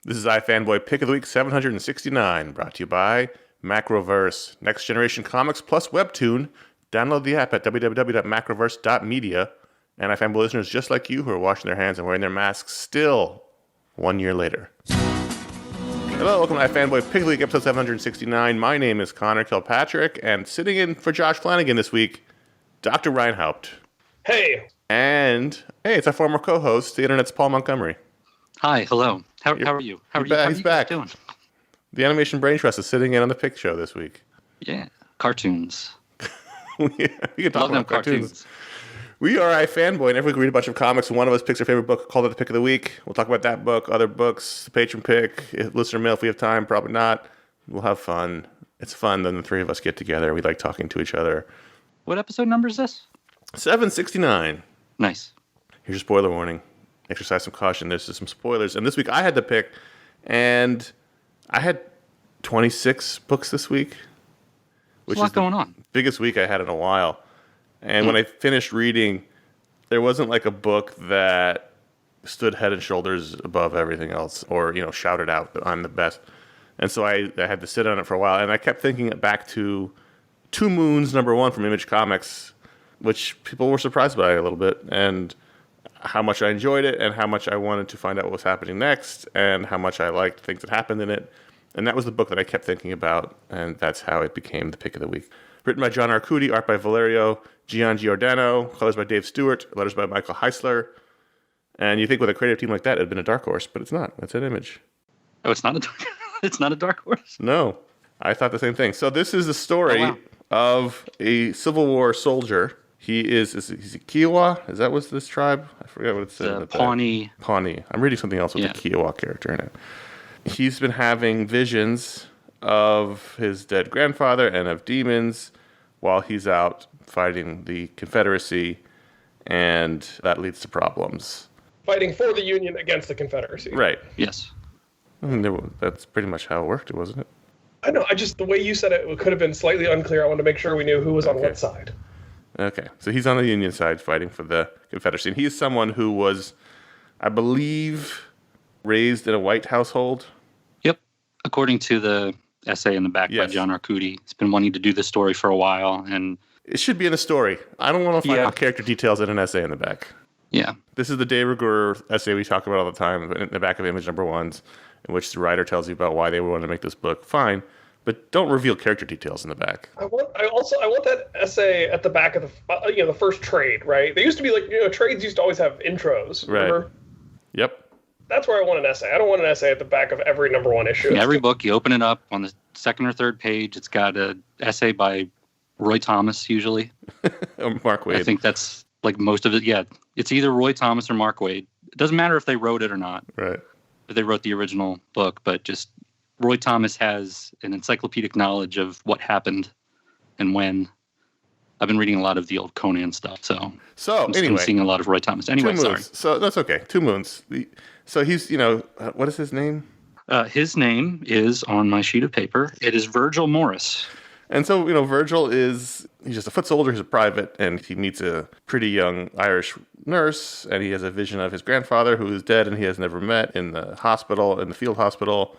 This is iFanboy Pick of the Week 769, brought to you by Macroverse, Next Generation Comics plus Webtoon. Download the app at www.macroverse.media. And iFanboy listeners just like you who are washing their hands and wearing their masks still 1 year later. Hello, welcome to iFanboy Pick of the Week, episode 769. My name is Connor Kilpatrick, and sitting in for Josh Flanagan this week, Dr. Ryan Haupt. Hey. And, hey, it's our former co-host, the internet's Paul Montgomery. Hi, hello. How are you? He's back. Doing? The Animation Brain Trust is sitting in on the Pick Show this week. Yeah, cartoons. We can talk about cartoons. We are iFanboy, and every week we read a bunch of comics, and one of us picks our favorite book, called it the Pick of the Week. We'll talk about that book, other books, the Patron Pick, listener mail if we have time, probably not. We'll have fun. It's fun, then the three of us get together. We like talking to each other. What episode number is this? 769. Nice. Here's your spoiler warning. Exercise some caution. There's some spoilers. And this week I had to pick, and I had 26 books this week. Which is going on. Biggest week I had in a while. And when I finished reading, there wasn't like a book that stood head and shoulders above everything else or, shouted out that I'm the best. And so I had to sit on it for a while. And I kept thinking back to Two Moons, #1 from Image Comics, which people were surprised by a little bit. And how much I enjoyed it and how much I wanted to find out what was happening next and how much I liked things that happened in it. And that was the book that I kept thinking about, and that's how it became the Pick of the Week. Written by John Arcudi, art by Valerio Giordano, colors by Dave Stewart, letters by Michael Heisler. And you think with a creative team like that, it would have been a dark horse, but it's not. It's an Image. Oh, it's not a dark horse? No. I thought the same thing. So this is the story of a Civil War soldier. He's a Kiowa? Is that what's this tribe? I forget what it said. Pawnee. Pawnee. I'm reading something else with a Kiowa character in it. He's been having visions of his dead grandfather and of demons while he's out fighting the Confederacy, and that leads to problems. Fighting for the Union against the Confederacy. Right. Yes. That's pretty much how it worked, wasn't it? I know. The way you said it could have been slightly unclear. I wanted to make sure we knew who was on what side. Okay, so he's on the Union side fighting for the Confederacy. And he's someone who was, I believe, raised in a white household. Yep. According to the essay in the back by John Arcudi, he's been wanting to do this story for a while. And it should be in a story. I don't want to find out character details in an essay in the back. Yeah. This is the de rigueur essay we talk about all the time in the back of Image #1s, in which the writer tells you about why they wanted to make this book. Fine. But don't reveal character details in the back. I want that essay at the back of the first trade, right? They used to be trades used to always have intros. Remember? Right. Yep. That's where I want an essay. I don't want an essay at the back of every #1 issue. Yeah, every book, you open it up on the second or third page. It's got an essay by Roy Thomas, usually. Or Mark Waid. I think that's like most of it. Yeah, it's either Roy Thomas or Mark Waid. It doesn't matter if they wrote it or not. Right. If they wrote the original book, but just Roy Thomas has an encyclopedic knowledge of what happened and when. I've been reading a lot of the old Conan stuff, so anyway, I'm seeing a lot of Roy Thomas. Anyway, sorry. So that's okay. 2 Moons. So he's, what is his name? His name is on my sheet of paper. It is Virgil Morris. And so, Virgil he's just a foot soldier, he's a private, and he meets a pretty young Irish nurse, and he has a vision of his grandfather who is dead and he has never met in the field hospital.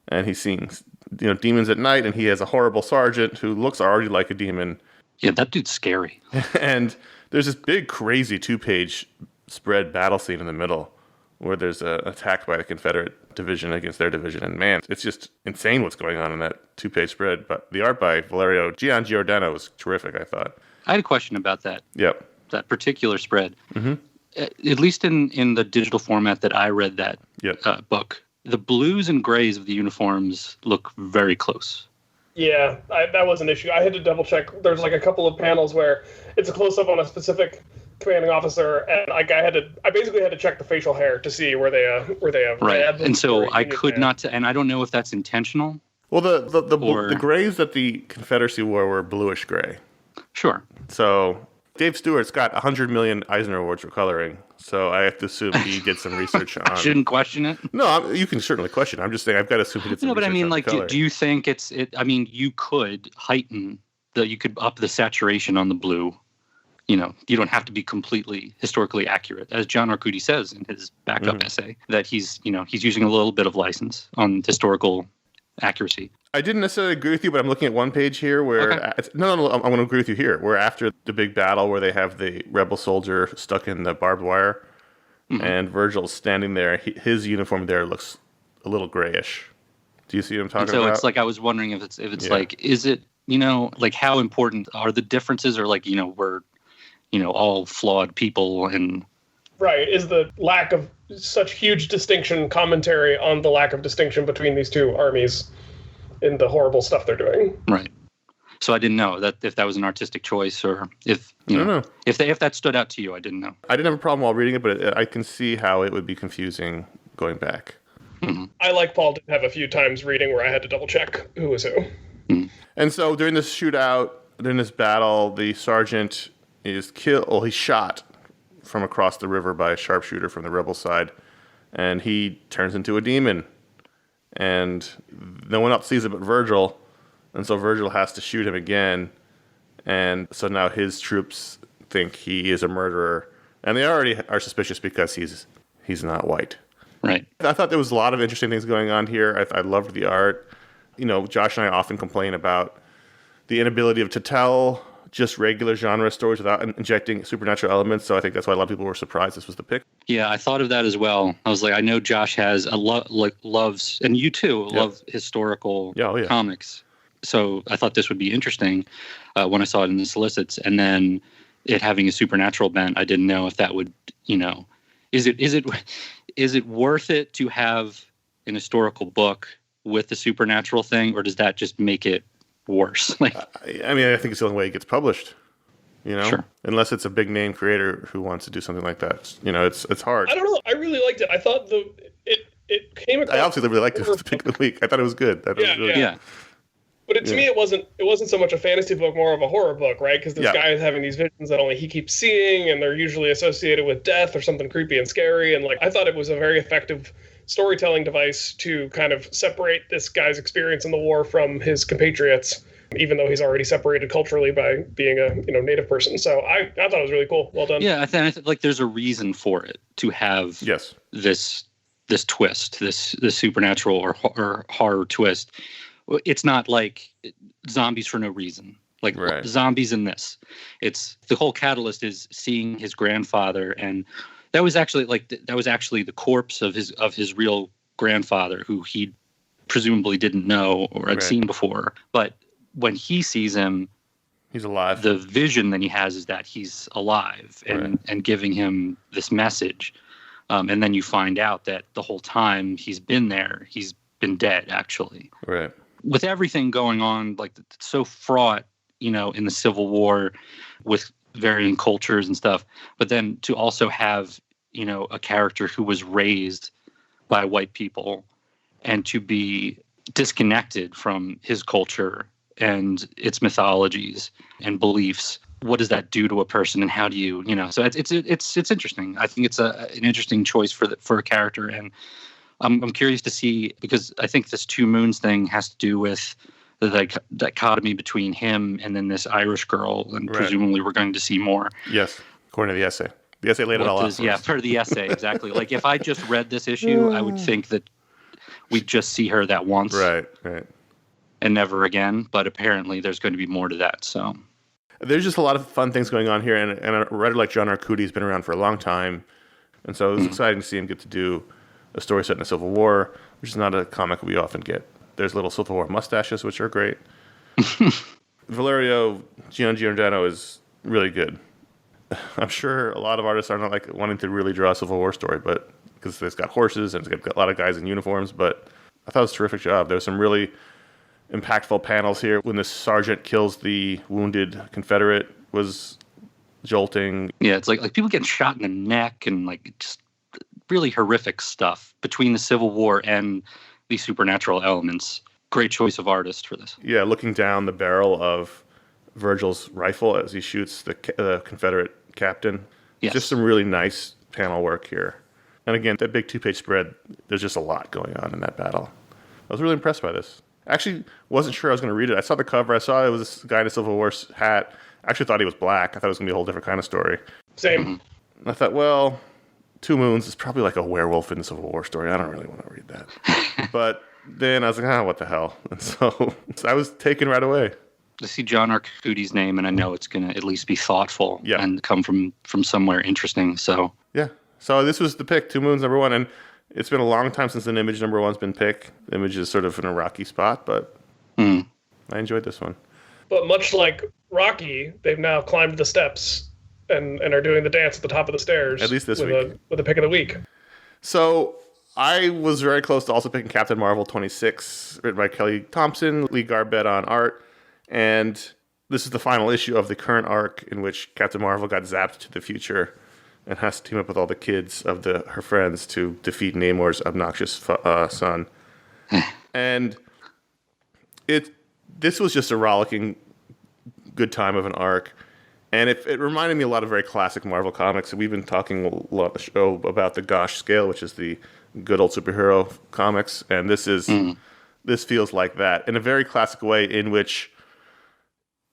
And he's seeing, demons at night, and he has a horrible sergeant who looks already like a demon. Yeah, that dude's scary. And there's this big, crazy 2-page spread battle scene in the middle where there's an attack by the Confederate division against their division. And man, it's just insane what's going on in that 2-page spread. But the art by Valerio Giordano was terrific, I thought. I had a question about that. Yep. That particular spread. Mm-hmm. At least in the digital format that I read that book, the blues and grays of the uniforms look very close. Yeah, that was an issue. I had to double check. There's like a couple of panels where it's a close up on a specific commanding officer, and I basically had to check the facial hair to see where they have right. And so I could not, and I don't know if that's intentional. Well, the grays that the Confederacy wore were bluish gray. Sure. So Dave Stewart's got 100 million Eisner Awards for coloring, so I have to assume he did some research on... I shouldn't question it? No, you can certainly question it. I'm just saying I've got to assume he did some research on No, but I mean, do you think you could up the saturation on the blue you don't have to be completely historically accurate, as John Arcudi says in his backup essay, that he's using a little bit of license on historical accuracy. I didn't necessarily agree with you, but I'm looking at one page here where no, I'm going to agree with you here. Where after the big battle, where they have the rebel soldier stuck in the barbed wire, and Virgil's standing there, his uniform there looks a little grayish. Do you see what I'm talking about? So it's like I was wondering if it's like, is it like how important are the differences, or like we're all flawed people and. Right. Is the lack of such huge distinction commentary on the lack of distinction between these two armies in the horrible stuff they're doing? Right. So I didn't know that if that was an artistic choice, or if if that stood out to you. I didn't know. I didn't have a problem while reading it, but I can see how it would be confusing going back. Mm-hmm. I, like Paul, did have a few times reading where I had to double check who was who. Mm-hmm. And so during this shootout, during this battle, the sergeant is killed. Well, he's shot from across the river by a sharpshooter from the rebel side, and he turns into a demon. And no one else sees it but Virgil, and so Virgil has to shoot him again. And so now his troops think he is a murderer, and they already are suspicious because he's not white. Right. I thought there was a lot of interesting things going on here. I loved the art. Josh and I often complain about the inability to tell just regular genre stories without injecting supernatural elements. So I think that's why a lot of people were surprised this was the pick. Yeah, I thought of that as well. I was like, I know Josh has loves, and you too, love historical comics. So I thought this would be interesting when I saw it in the solicits. And then it having a supernatural bent, I didn't know if that would, is it worth it to have an historical book with the supernatural thing, or does that just make it worse? I think it's the only way it gets published. Sure. Unless it's a big name creator who wants to do something like that. It's hard. I don't know. I really liked it. I thought it came across. I obviously really liked it. It was the pick of the week. I thought it was good. Yeah. But to me, it wasn't so much a fantasy book, more of a horror book, right? Because this guy is having these visions that only he keeps seeing, and they're usually associated with death or something creepy and scary. And I thought it was a very effective storytelling device to kind of separate this guy's experience in the war from his compatriots, even though he's already separated culturally by being a native person. So I thought it was really cool. Well done. Yeah, I think there's a reason for it to have this twist, this supernatural or horror twist. It's not like zombies for no reason. Zombies in this. It's the whole catalyst is seeing his grandfather, and that was actually the corpse of his real grandfather, who he presumably didn't know or had seen before. But when he sees him, he's alive. The vision that he has is that he's alive and giving him this message. And then you find out that the whole time he's been there, he's been dead, actually. Right. With everything going on, it's so fraught, in the Civil War with varying cultures and stuff. But then to also have, a character who was raised by white people and to be disconnected from his culture and its mythologies and beliefs. What does that do to a person, and how do you, so it's interesting. I think it's an interesting choice for a character, and I'm curious to see, because I think this Two Moons thing has to do with the dichotomy between him and then this Irish girl, and presumably we're going to see more. Yes, according to the essay. The essay laid it all out. Yeah, per the essay, exactly. If I just read this issue, I would think that we'd just see her that once. Right. And never again, but apparently there's going to be more to that, so. There's just a lot of fun things going on here, and a writer like John Arcudi has been around for a long time, and so it was exciting to see him get to do a story set in the Civil War, which is not a comic we often get. There's little Civil War mustaches, which are great. Valerio Giordano is really good. I'm sure a lot of artists are not wanting to really draw a Civil War story, but because it's got horses and it's got a lot of guys in uniforms, but I thought it was a terrific job. There was some really impactful panels here when the sergeant kills the wounded Confederate was jolting. Yeah, it's like people getting shot in the neck and just really horrific stuff between the Civil War and the supernatural elements. Great choice of artist for this. Yeah, looking down the barrel of Virgil's rifle as he shoots the Confederate captain. Yes. Just some really nice panel work here. And again, that big 2-page spread, there's just a lot going on in that battle. I was really impressed by this. Actually, wasn't sure I was going to read it. I saw the cover. I saw it was this guy in a Civil War hat. I actually thought he was black. I thought it was going to be a whole different kind of story. Same. And I thought, well, Two Moons is probably like a werewolf in the Civil War story. I don't really want to read that. But then I was like, what the hell? And so I was taken right away. I see John Arcudi's name, and I know it's going to at least be thoughtful and come from somewhere interesting. So yeah. So this was the pick, Two Moons, number 1. And it's been a long time since an Image number 1's been picked. The Image is sort of in a rocky spot, but I enjoyed this one. But much like Rocky, they've now climbed the steps and are doing the dance at the top of the stairs. At least this week. With a pick of the week. So I was very close to also picking Captain Marvel 26, written by Kelly Thompson, Lee Garbett on art. And this is the final issue of the current arc in which Captain Marvel got zapped to the future and has to team up with all the kids of her friends to defeat Namor's obnoxious son. And this was just a rollicking good time of an arc. And it reminded me a lot of very classic Marvel comics. We've been talking a lot on the show about the Gosh scale, which is the good old superhero comics. And this feels like that in a very classic way, in which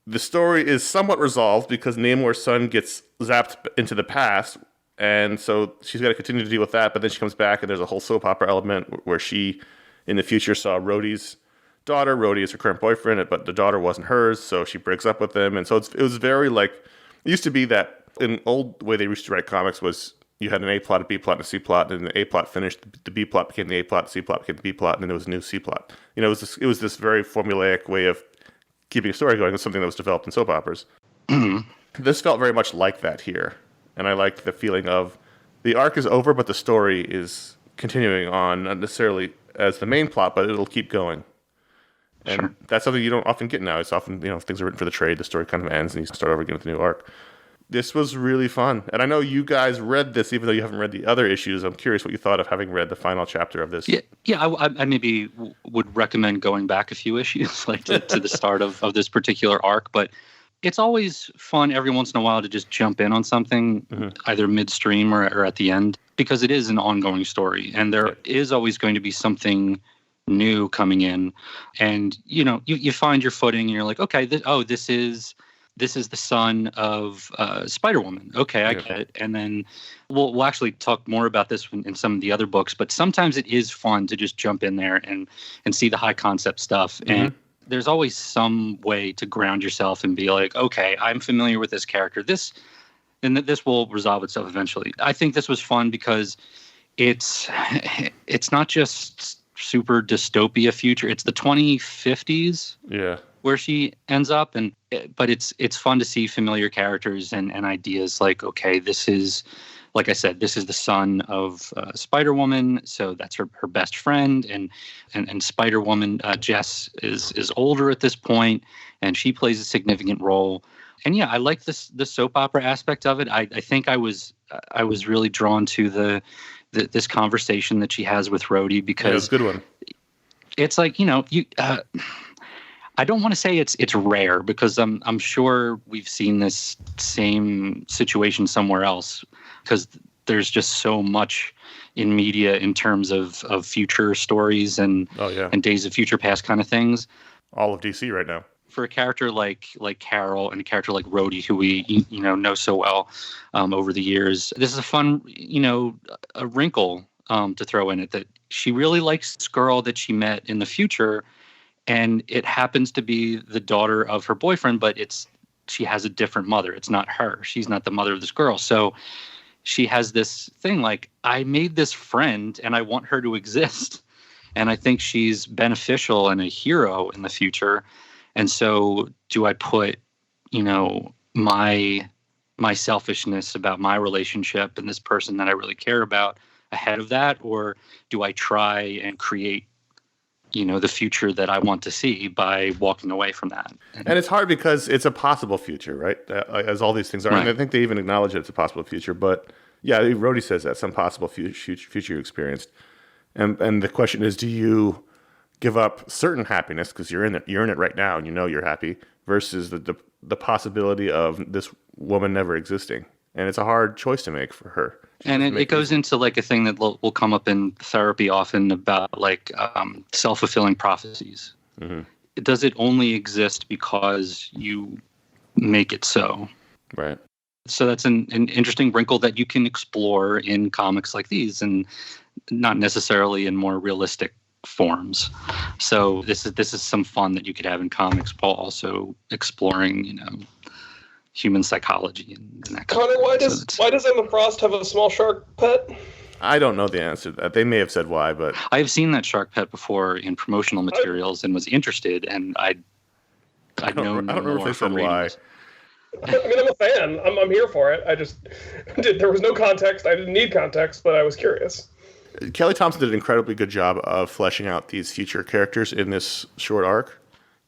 the story is somewhat resolved because Namor's son gets zapped into the past. And so she's got to continue to deal with that. But then she comes back and there's a whole soap opera element where she, in the future, saw Rhodey's daughter. Rhodey is her current boyfriend, but the daughter wasn't hers, so she breaks up with him. And so it was very like, it used to be that in old way they used to write comics was you had an A plot, a B plot, and a C plot, and the A plot finished, the B plot became the A plot, the C plot became the B plot, and then there was a new C plot. You know, it was this very formulaic way of keeping a story going. It was something that was developed in soap operas. This felt very much like that here, and I liked the feeling of the arc is over, but the story is continuing on, not necessarily as the main plot, but it'll keep going. And that's something you don't often get now. It's often, if things are written for the trade, the story kind of ends and you start over again with a new arc. This was really fun. And I know you guys read this, even though you haven't read the other issues. I'm curious what you thought of having read the final chapter of this. Yeah. I maybe would recommend going back a few issues, like to the start of this particular arc. But it's always fun every once in a while to just jump in on something, either midstream or at the end, because it is an ongoing story. And there is always going to be something new coming in, and you find your footing and you're like, okay, this is the son of Spider-Woman. Okay, I get it. And then we'll actually talk more about this in some of the other books, but sometimes it is fun to just jump in there and see the high concept stuff. And there's always some way to ground yourself and be like, okay, I'm familiar with this character. This will resolve itself eventually. I think this was fun because it's not just super dystopia future. It's the 2050s where she ends up, but it's fun to see familiar characters and ideas like, okay, this is, like I said, this is the son of Spider-Woman, so that's her best friend, and Spider-Woman, Jess is older at this point, and she plays a significant role. And yeah, I like the soap opera aspect of it. I think I was really drawn to this conversation that she has with Rhodey, because it's a good one. It's like, I don't want to say it's rare, because I'm sure we've seen this same situation somewhere else, because there's just so much in media in terms of future stories and Days of Future Past kind of things. All of DC right now. For a character like Carol and a character like Rhodey, who we know so well over the years, this is a fun a wrinkle to throw in it, that she really likes this girl that she met in the future, and it happens to be the daughter of her boyfriend, but she has a different mother. It's not her. She's not the mother of this girl. So she has this thing like, I made this friend and I want her to exist, and I think she's beneficial and a hero in the future. And so do I put, my selfishness about my relationship and this person that I really care about ahead of that? Or do I try and create, the future that I want to see by walking away from that? And it's hard because it's a possible future, right? As all these things are. Right. And I think they even acknowledge that it's a possible future. But yeah, Rhodey says that, some possible future you experienced. And the question is, do you give up certain happiness because you're in it right now and you're happy, versus the possibility of this woman never existing? And it's a hard choice to make for her. And it goes into like a thing that will come up in therapy often about like self-fulfilling prophecies. does it only exist because you make it so? Right. So that's an interesting wrinkle that you can explore in comics like these, and not necessarily in more realistic forms. So this is some fun that you could have in comics while also exploring, human psychology and that. Connor, why does Emma Frost have a small shark pet? I don't know the answer to that. They may have said why, but I have seen that shark pet before in promotional materials and was interested, and I don't remember if they said why. I mean, I'm a fan. I'm here for it. There was no context. I didn't need context, but I was curious. Kelly Thompson did an incredibly good job of fleshing out these future characters in this short arc.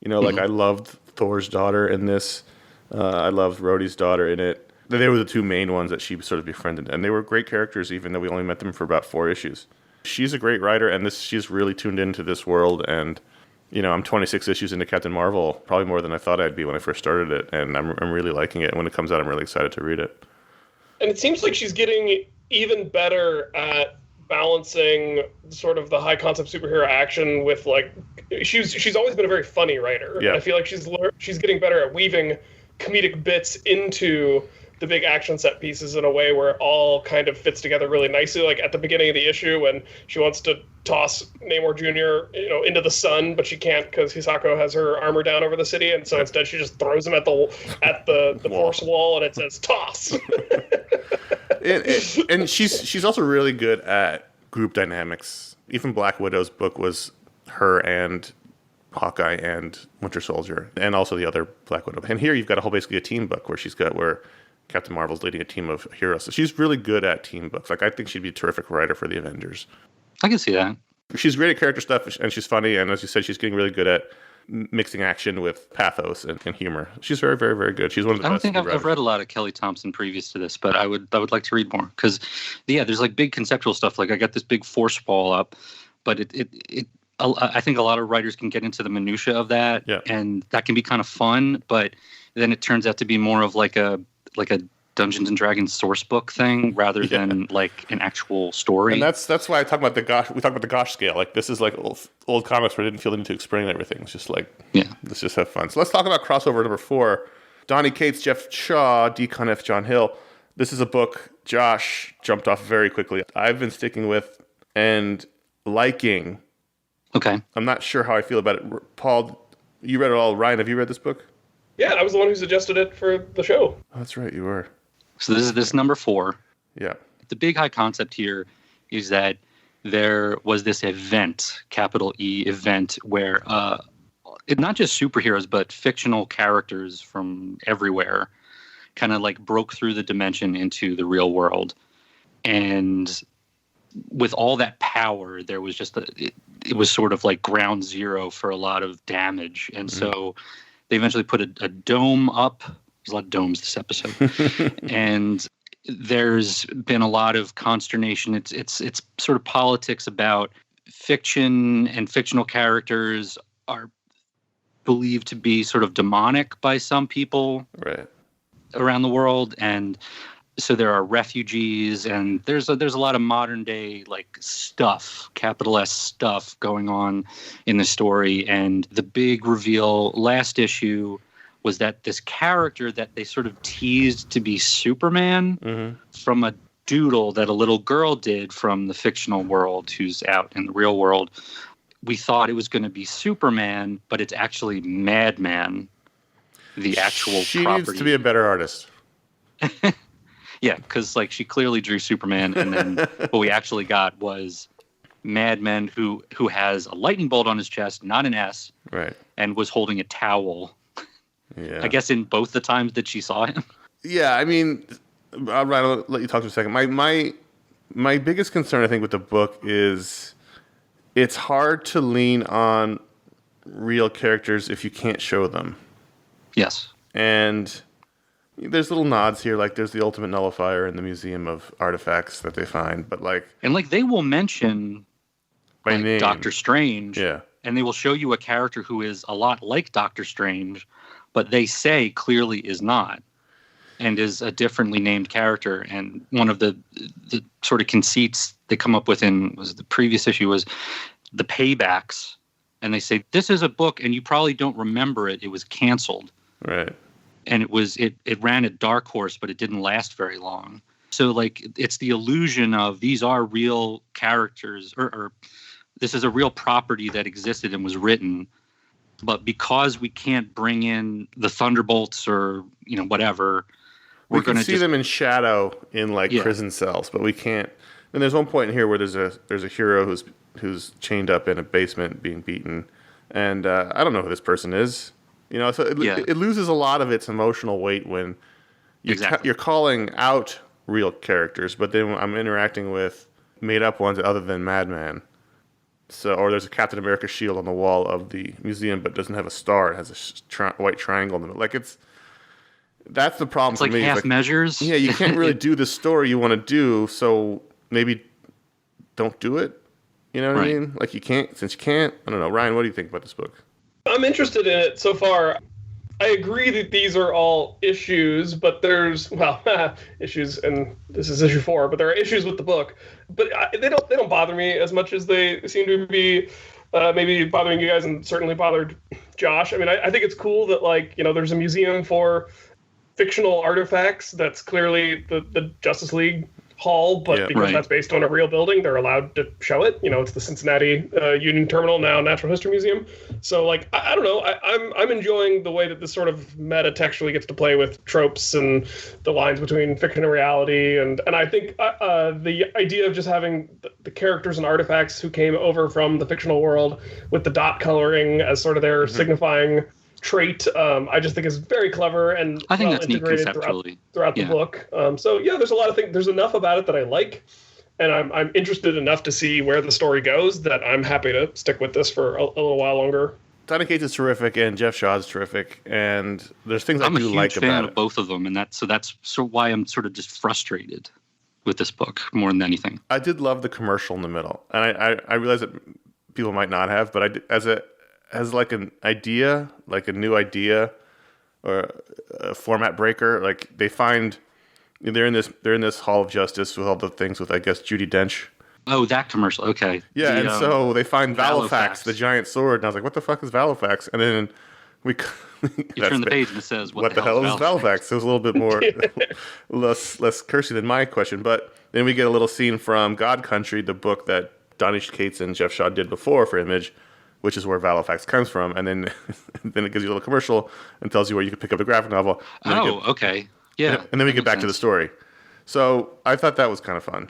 I loved Thor's daughter in this. I loved Rhodey's daughter in it. They were the two main ones that she sort of befriended, and they were great characters, even though we only met them for about 4 issues. She's a great writer, and she's really tuned into this world, and I'm 26 issues into Captain Marvel, probably more than I thought I'd be when I first started it, and I'm really liking it. And when it comes out, I'm really excited to read it. And it seems like she's getting even better at balancing sort of the high concept superhero action with she's always been a very funny writer. Yeah. I feel like she's getting better at weaving comedic bits into the big action set pieces in a way where it all kind of fits together really nicely. Like at the beginning of the issue when she wants to toss Namor Jr. Into the sun, but she can't because Hisako has her armor down over the city, and so instead she just throws him at the force wall, and it says toss. and she's also really good at group dynamics. Even Black Widow's book was her and Hawkeye and Winter Soldier, and also the other Black Widow. And here you've got basically a team book where Captain Marvel's leading a team of heroes. So she's really good at team books. I think she'd be a terrific writer for the Avengers. I can see that. She's great at character stuff, and she's funny. And as you said, she's getting really good at mixing action with pathos and humor. She's very, very, very good. She's one of the best. I don't think I've read a lot of Kelly Thompson previous to this, but I would like to read more because, there's big conceptual stuff. Like I got this big force wall up, but I think a lot of writers can get into the minutia of that, and that can be kind of fun. But then it turns out to be more of like a Dungeons and Dragons source book thing rather than like an actual story. And that's why I talk about the Gosh scale. Like this is like old comics where I didn't feel the need to explain everything. It's just like let's just have fun. So let's talk about crossover number 4. Donny Cates, Jeff Shaw, D. Conn F. John Hill. This is a book Josh jumped off very quickly. I've been sticking with and liking. Okay. I'm not sure how I feel about it. Paul, you read it all. Ryan, have you read this book? Yeah, I was the one who suggested it for the show. Oh, that's right, you were. So this is number 4. Yeah. The big high concept here is that there was this event, capital E event, where not just superheroes, but fictional characters from everywhere kind of like broke through the dimension into the real world. And with all that power, there was just it was sort of like ground zero for a lot of damage. And so they eventually put a dome up. There's a lot of domes this episode. And there's been a lot of consternation. It's sort of politics about fiction, and fictional characters are believed to be sort of demonic by some people around the world. And so there are refugees, and there's a lot of modern day like stuff, capital S stuff going on in the story. And the big reveal last issue was that this character that they sort of teased to be Superman from a doodle that a little girl did from the fictional world who's out in the real world. We thought it was going to be Superman, but it's actually Madman, the actual she property. Needs to be a better artist. Yeah, because like she clearly drew Superman, and then what we actually got was Madman who has a lightning bolt on his chest, not an S, and was holding a towel. Yeah. I guess in both the times that she saw him. Yeah, I mean, I'll let you talk for a second. My biggest concern, I think, with the book is it's hard to lean on real characters if you can't show them. Yes. And there's little nods here, like there's the Ultimate Nullifier in the Museum of Artifacts that they find, but like... And like they will mention by name Doctor Strange. Yeah. And they will show you a character who is a lot like Doctor Strange, but they say clearly is not, and is a differently named character. And one of the sort of conceits they come up with in the previous issue was the paybacks and they say, this is a book and you probably don't remember it. It was canceled. Right. And it ran at Dark Horse, but it didn't last very long. So like it's the illusion of these are real characters or this is a real property that existed and was written. But because we can't bring in the Thunderbolts or, whatever, we can see them in shadow in prison cells, but we can't. And there's one point in here where there's a hero who's chained up in a basement being beaten, and I don't know who this person is. So it loses a lot of its emotional weight when you're calling out real characters, but then I'm interacting with made up ones other than Madman. So, or there's a Captain America shield on the wall of the museum, but doesn't have a star. It has a white triangle in the middle. That's the problem for me. It's half measures. Yeah, you can't really do the story you want to do, so maybe don't do it. You know what I mean? You can't, since you can't. I don't know. Ryan, what do you think about this book? I'm interested in it so far. I agree that these are all issues, but there's issues, and this is issue 4. But there are issues with the book, but they don't bother me as much as they seem to be maybe bothering you guys, and certainly bothered Josh. I mean, I think it's cool that there's a museum for fictional artifacts that's clearly the Justice League hall, but because that's based on a real building, they're allowed to show it. It's the Cincinnati Union Terminal, now Natural History Museum. So I don't know, I'm enjoying the way that this sort of meta textually gets to play with tropes and the lines between fiction and reality, and I think the idea of just having the characters and artifacts who came over from the fictional world with the dot coloring as sort of their signifying trait, I just think is very clever and I think that's integrated neat conceptually throughout the book. So there's a lot of things. There's enough about it that I like, and I'm interested enough to see where the story goes that I'm happy to stick with this for a little while longer. Donny Cates is terrific, and Jeff Shaw is terrific, and there's things I do like about it. I'm a huge fan of both of them, and that's why I'm sort of just frustrated with this book more than anything. I did love the commercial in the middle, and I realize that people might not have, but as an idea, a new idea or a format breaker, they find they're in this Hall of Justice with all the things with, I guess, Judi Dench. Oh, that commercial. Okay. Yeah, so they find Valifax, the giant sword, and I was like, what the fuck is Valifax? And then you turn the page and it says, what the hell is Valifax? So it was a little bit more less cursey than my question, but then we get a little scene from God Country, the book that Donny Cates and Jeff Shaw did before for Image, which is where Valifax comes from, and then it gives you a little commercial and tells you where you can pick up the graphic novel. Okay. Yeah. And then we get back to the story. So I thought that was kind of fun.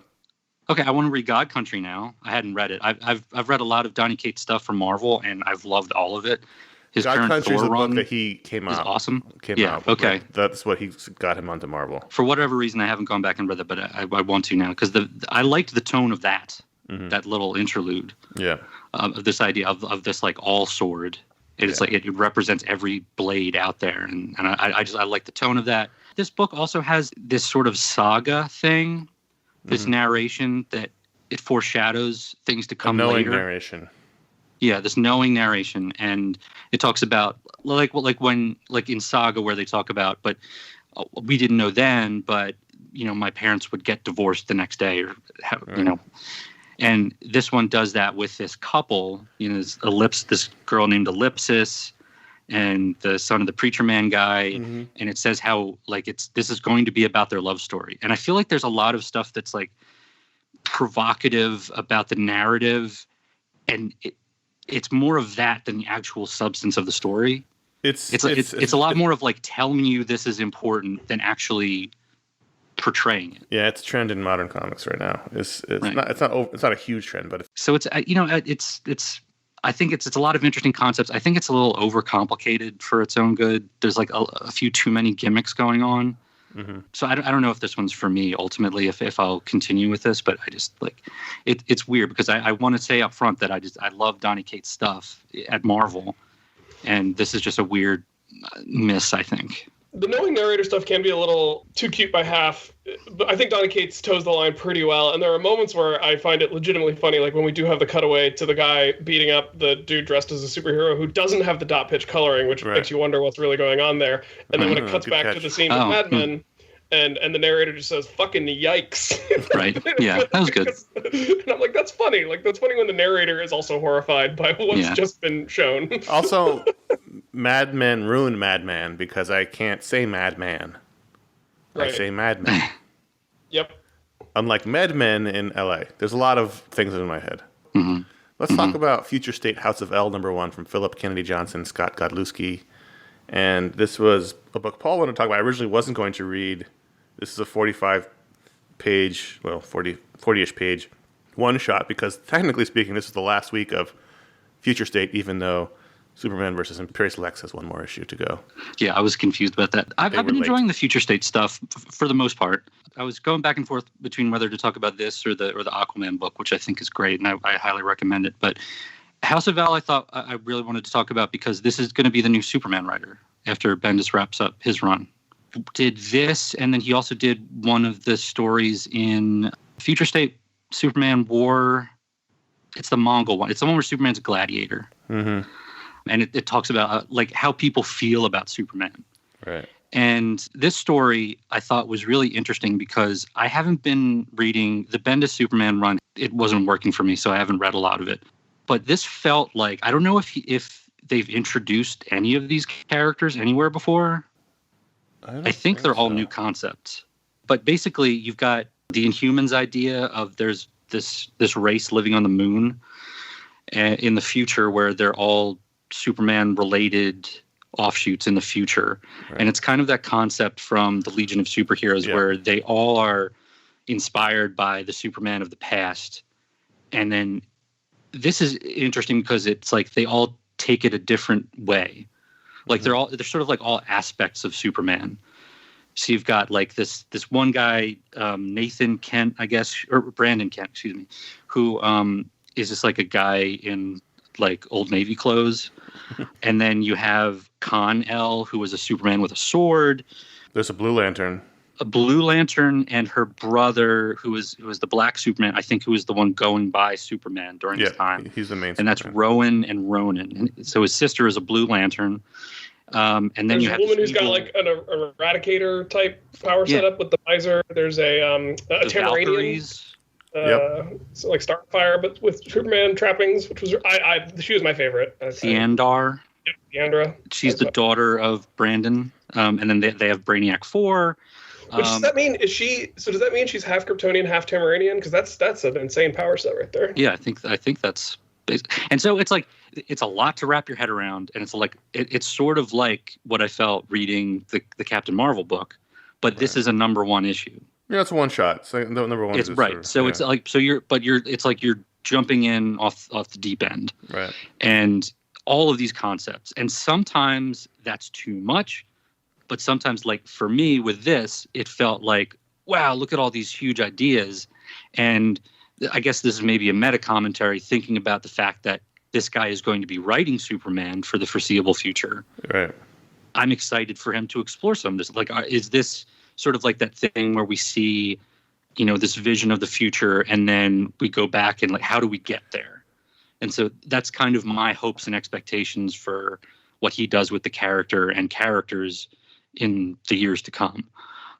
Okay, I want to read God Country now. I hadn't read it. I've read a lot of Donny Cates stuff from Marvel, and I've loved all of it. His God Country is a book that he came out. Is awesome. Came out. Okay. That's what he got him onto Marvel. For whatever reason, I haven't gone back and read it, but I want to now because I liked the tone of that little interlude. Yeah. Of this idea of this all sword. It's it represents every blade out there, and I like the tone of that. This book also has this sort of saga thing, this narration that it foreshadows things to come later. Narration. Yeah, this knowing narration, and it talks about when in Saga where they talk about, but we didn't know then, but my parents would get divorced the next day, or and this one does that with this couple, this girl named Ellipsis, and the son of the preacher man guy, and it says how this is going to be about their love story, and I feel like there's a lot of stuff that's provocative about the narrative, and it's more of that than the actual substance of the story. It's a lot more of telling you this is important than actually portraying it. Yeah, it's a trend in modern comics right now. It's not a huge trend, but so it's I think it's a lot of interesting concepts. I think it's a little overcomplicated for its own good. There's a few too many gimmicks going on. So I don't know if this one's for me ultimately, if I'll continue with this, but I just it's weird because I want to say up front that I love Donny Cates stuff at Marvel, and this is just a weird miss, I think. The knowing narrator stuff can be a little too cute by half, but I think Donny Cates toes the line pretty well, and there are moments where I find it legitimately funny, like when we do have the cutaway to the guy beating up the dude dressed as a superhero who doesn't have the dot pitch coloring, which makes you wonder what's really going on there. And then when it cuts back to the scene with Mad Men, and the narrator just says "fucking yikes." Right. Yeah, that was good. And I'm like, that's funny. Like, that's funny when the narrator is also horrified by what's just been shown. Also, Mad Men ruined Madman because I can't say Madman. Right. I say Madman. Yep. Unlike Medmen in LA. There's a lot of things in my head. Mm-hmm. Let's talk about Future State House of L #1 from Philip Kennedy Johnson, Scott Godlewski. And this was a book Paul wanted to talk about. I originally wasn't going to read. This is a 45-page, 40-ish page one-shot because technically speaking, this is the last week of Future State, even though Superman versus Imperious Lex has one more issue to go. Yeah, I was confused about that. I've been enjoying the Future State stuff for the most part. I was going back and forth between whether to talk about this or the Aquaman book, which I think is great, and I highly recommend it. But House of L, I thought I really wanted to talk about because this is going to be the new Superman writer after Bendis wraps up his run. Did this, and then he also did one of the stories in Future State Superman War. It's the Mongol one. It's the one where Superman's a gladiator. Mm-hmm. And it talks about like how people feel about Superman. Right. And this story I thought was really interesting because I haven't been reading the Bendis Superman run. It wasn't working for me, so I haven't read a lot of it. But this felt like, I don't know if they've introduced any of these characters anywhere before. I think they're all new concepts. But basically, you've got the Inhumans idea of there's this race living on the moon in the future where they're all Superman-related offshoots in the future. Right. And it's kind of that concept from the Legion of Superheroes where they all are inspired by the Superman of the past. And then this is interesting because it's like they all take it a different way. Like they're sort of like all aspects of Superman. So you've got like this one guy, Nathan Kent, I guess, or Brandon Kent, excuse me, who is just like a guy in like Old Navy clothes. And then you have Kal-El, who was a Superman with a sword. There's a Blue Lantern. A Blue Lantern, and her brother, who was the Black Superman, I think, who was the one going by Superman during his time. He's the main and Superman. That's Rowan and Ronan. And so his sister is a Blue Lantern. And then there's you have a woman who's got like an Eradicator type power setup with the visor. There's a Tamaranian. Valkyries. So like Starfire, but with Superman trappings, which was she was my favorite. Theandar. Theandra. She's the daughter of Brandon. And then they have Brainiac 4. Which does that mean does that mean she's half Kryptonian, half Tamaranian? Because that's an insane power set right there. Yeah, I think that's and so it's like it's a lot to wrap your head around, and it's like it's sort of like what I felt reading the Captain Marvel book, but this is a #1 issue. Yeah, it's a one shot. So #1 it's right. So it's like it's like you're jumping in off the deep end. Right. And all of these concepts, and sometimes that's too much. But sometimes, like for me with this, it felt like, wow, look at all these huge ideas. And I guess this is maybe a meta commentary thinking about the fact that this guy is going to be writing Superman for the foreseeable future. Right. I'm excited for him to explore some of this. Like, is this sort of like that thing where we see, this vision of the future and then we go back and like, how do we get there? And so that's kind of my hopes and expectations for what he does with the character and characters in the years to come.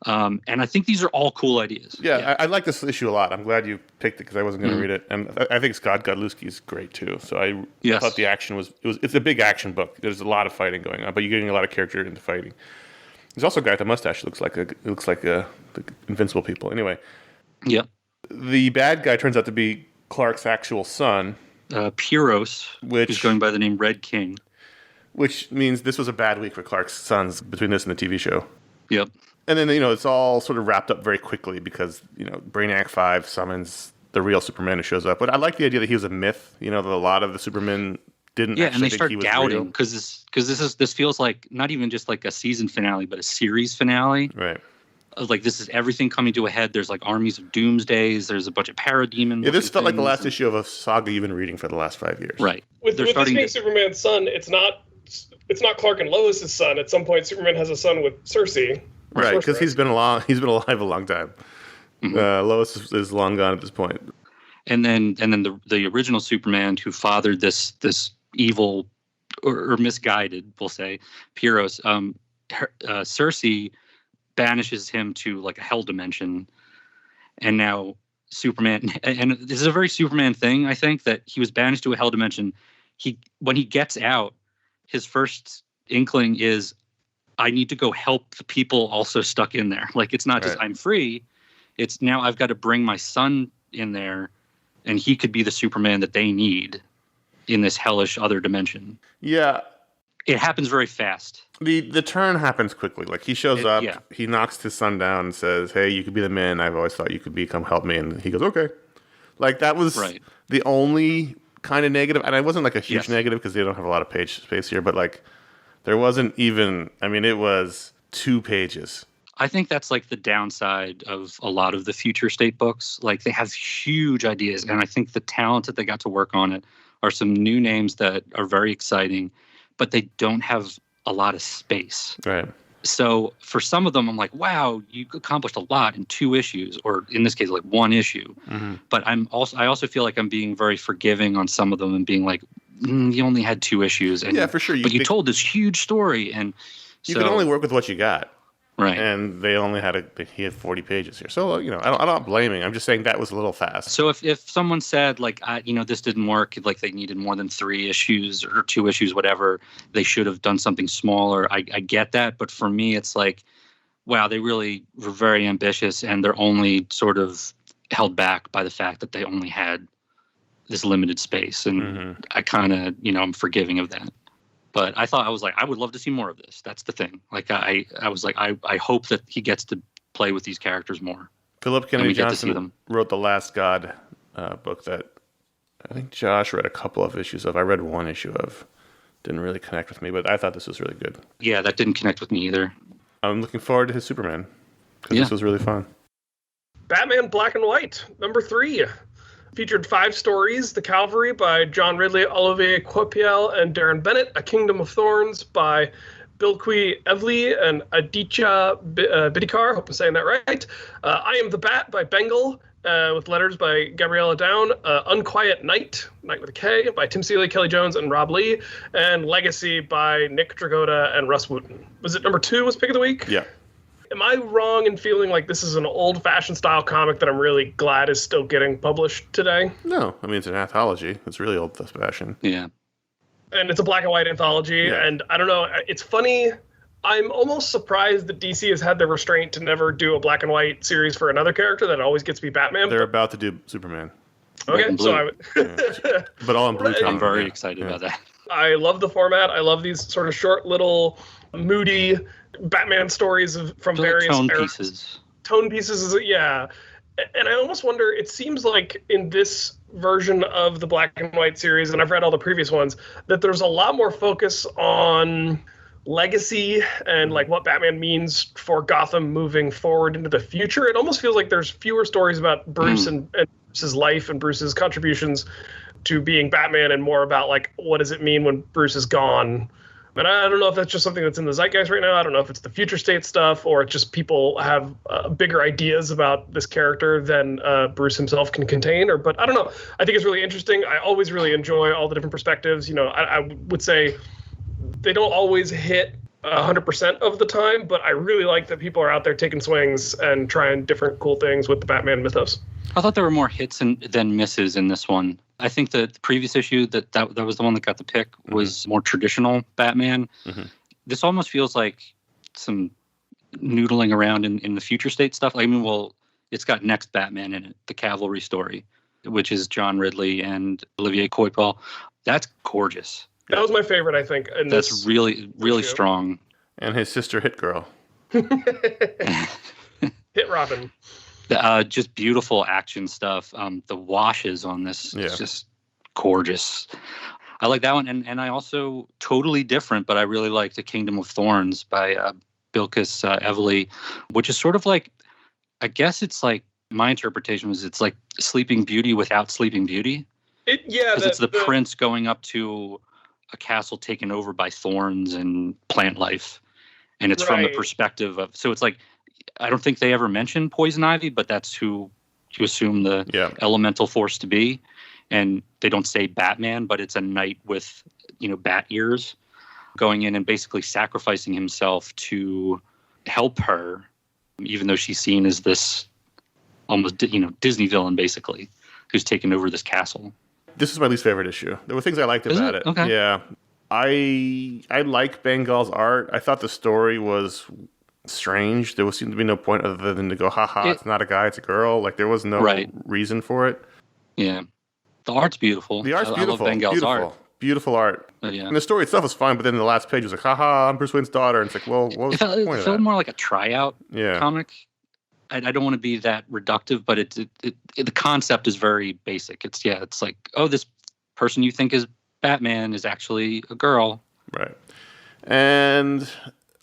And I think these are all cool ideas. Yeah. I like this issue a lot. I'm glad you picked it because I wasn't going to read it. And I think Scott Godlewski is great too. So I thought the action it's a big action book. There's a lot of fighting going on, but you're getting a lot of character into fighting. There's also a guy with a mustache who looks like the Invincible people. Anyway. Yep. The bad guy turns out to be Clark's actual son. Pyros, who's going by the name Red King. Which means this was a bad week for Clark's sons between this and the TV show. Yep. And then, it's all sort of wrapped up very quickly because, Brainiac 5 summons the real Superman who shows up. But I like the idea that he was a myth, that a lot of the Supermen didn't actually think he was real. Yeah, and they start doubting because this feels like not even just like a season finale, but a series finale. Right. Like this is everything coming to a head. There's like armies of doomsdays. There's a bunch of parademons. Yeah, this felt like the last issue of a saga you've been reading for the last 5 years. Right. With this being Superman's son, it's not Clark and Lois's son. At some point, Superman has a son with Cersei. Right, because he's been alive a long time. Mm-hmm. Lois is long gone at this point. And then the original Superman who fathered this evil or misguided, we'll say, Pyros, Cersei banishes him to like a hell dimension. And now Superman, and this is a very Superman thing, I think, that he was banished to a hell dimension. When he gets out, his first inkling is, I need to go help the people also stuck in there. Like, it's not just I'm free. It's now I've got to bring my son in there, and he could be the Superman that they need in this hellish other dimension. Yeah. It happens very fast. The turn happens quickly. Like, he shows up, he knocks his son down and says, hey, you could be the man I've always thought you could be. Come help me. And he goes, okay. Like, that was the only kind of negative. And it wasn't like a huge negative because they don't have a lot of page space here. But, like, there wasn't even, I mean, it was 2 pages. I think that's like the downside of a lot of the future state books. Like, they have huge ideas. And I think the talent that they got to work on it are some new names that are very exciting, but they don't have a lot of space. Right. So for some of them, I'm like, wow, you accomplished a lot in 2 issues, or in this case, like 1 issue. Mm-hmm. But I also feel like I'm being very forgiving on some of them and being like, you only had 2 issues. And, yeah, for sure. But you told this huge story. And you can only work with what you got. Right. And they only he had 40 pages here. So, you know, I'm not blaming. I'm just saying that was a little fast. So if someone said, like, this didn't work, like they needed more than 3 issues or 2 issues, whatever, they should have done something smaller. I get that. But for me, it's like, wow, they really were very ambitious, and they're only sort of held back by the fact that they only had this limited space. And I kind of, I'm forgiving of that. But I would love to see more of this. That's the thing. Like, I was like, I hope that he gets to play with these characters more. Philip Kennedy Johnson wrote The Last God book that I think Josh read a couple of issues of. I read 1 issue of. Didn't really connect with me, but I thought this was really good. Yeah, that didn't connect with me either. I'm looking forward to his Superman, because this was really fun. Batman Black and White, number 3. Featured 5 stories: The Cavalry by John Ridley, Olivier Coipel, and Darren Bennett. A Kingdom of Thorns by Bilquis Evely and Aditya Bidikar. Hope I'm saying that right. I Am the Bat by Bengal, with letters by Gabriella Down. Unquiet Night, Night with a K, by Tim Seeley, Kelly Jones, and Rob Lee. And Legacy by Nick Dragotta and Russ Wooten. Was it number 2 was Pick of the Week? Yeah. Am I wrong in feeling like this is an old-fashioned style comic that I'm really glad is still getting published today? No. I mean, it's an anthology. It's really old-fashioned. Yeah. And it's a black and white anthology. Yeah. And I don't know. It's funny. I'm almost surprised that DC has had the restraint to never do a black and white series for another character that always gets to be Batman. They're about to do Superman. Okay. So But all in blue. I'm very excited about that. I love the format. I love these sort of short little moody Batman stories from various tone pieces. Tone pieces, yeah. And I almost wonder, it seems like in this version of the Black and White series, and I've read all the previous ones, that there's a lot more focus on legacy and like what Batman means for Gotham moving forward into the future. It almost feels like there's fewer stories about Bruce and Bruce's life and Bruce's contributions to being Batman, and more about like, what does it mean when Bruce is gone? And I don't know if that's just something that's in the zeitgeist right now. I don't know if it's the future state stuff, or it's just people have bigger ideas about this character than Bruce himself can contain. But I don't know. I think it's really interesting. I always really enjoy all the different perspectives. I would say they don't always hit 100% of the time, but I really like that people are out there taking swings and trying different cool things with the Batman mythos. I thought there were more hits than misses in this one. I think the previous issue that was the one that got the pick was more traditional Batman. Mm-hmm. This almost feels like some noodling around in the future state stuff. I mean, well, it's got Next Batman in it, the Cavalry story, which is John Ridley and Olivier Coipel. That's gorgeous. That was my favorite, I think. That's really, really strong. And his sister Hit Girl. Hit Robin. Just beautiful action stuff. The washes on this is just gorgeous. I like that one. And I also, totally different, but I really like The Kingdom of Thorns by Bilquis Evely, which is sort of like, I guess it's like, my interpretation was it's like Sleeping Beauty without Sleeping Beauty. Because it's the prince going up to a castle taken over by thorns and plant life. And it's from the perspective of, so it's like, I don't think they ever mention Poison Ivy, but that's who you assume the elemental force to be. And they don't say Batman, but it's a knight with, bat ears going in and basically sacrificing himself to help her even though she's seen as this almost, Disney villain, basically, who's taken over this castle. This is my least favorite issue. There were things I liked about it. Okay. Yeah. I like Bengal's art. I thought the story was strange. There seemed to be no point other than to go, it's not a guy, it's a girl. Like, there was no reason for it. Yeah. The art's beautiful. The art's beautiful. I love Bengal's art. Beautiful art. Yeah. And the story itself was fine, but then the last page was like, I'm Bruce Wayne's daughter. And it's like, well, what was the point of that? It felt more like a tryout Yeah. comic. I don't want to be that reductive, but the concept is very basic. It's like, this person you think is Batman is actually a girl. Right. And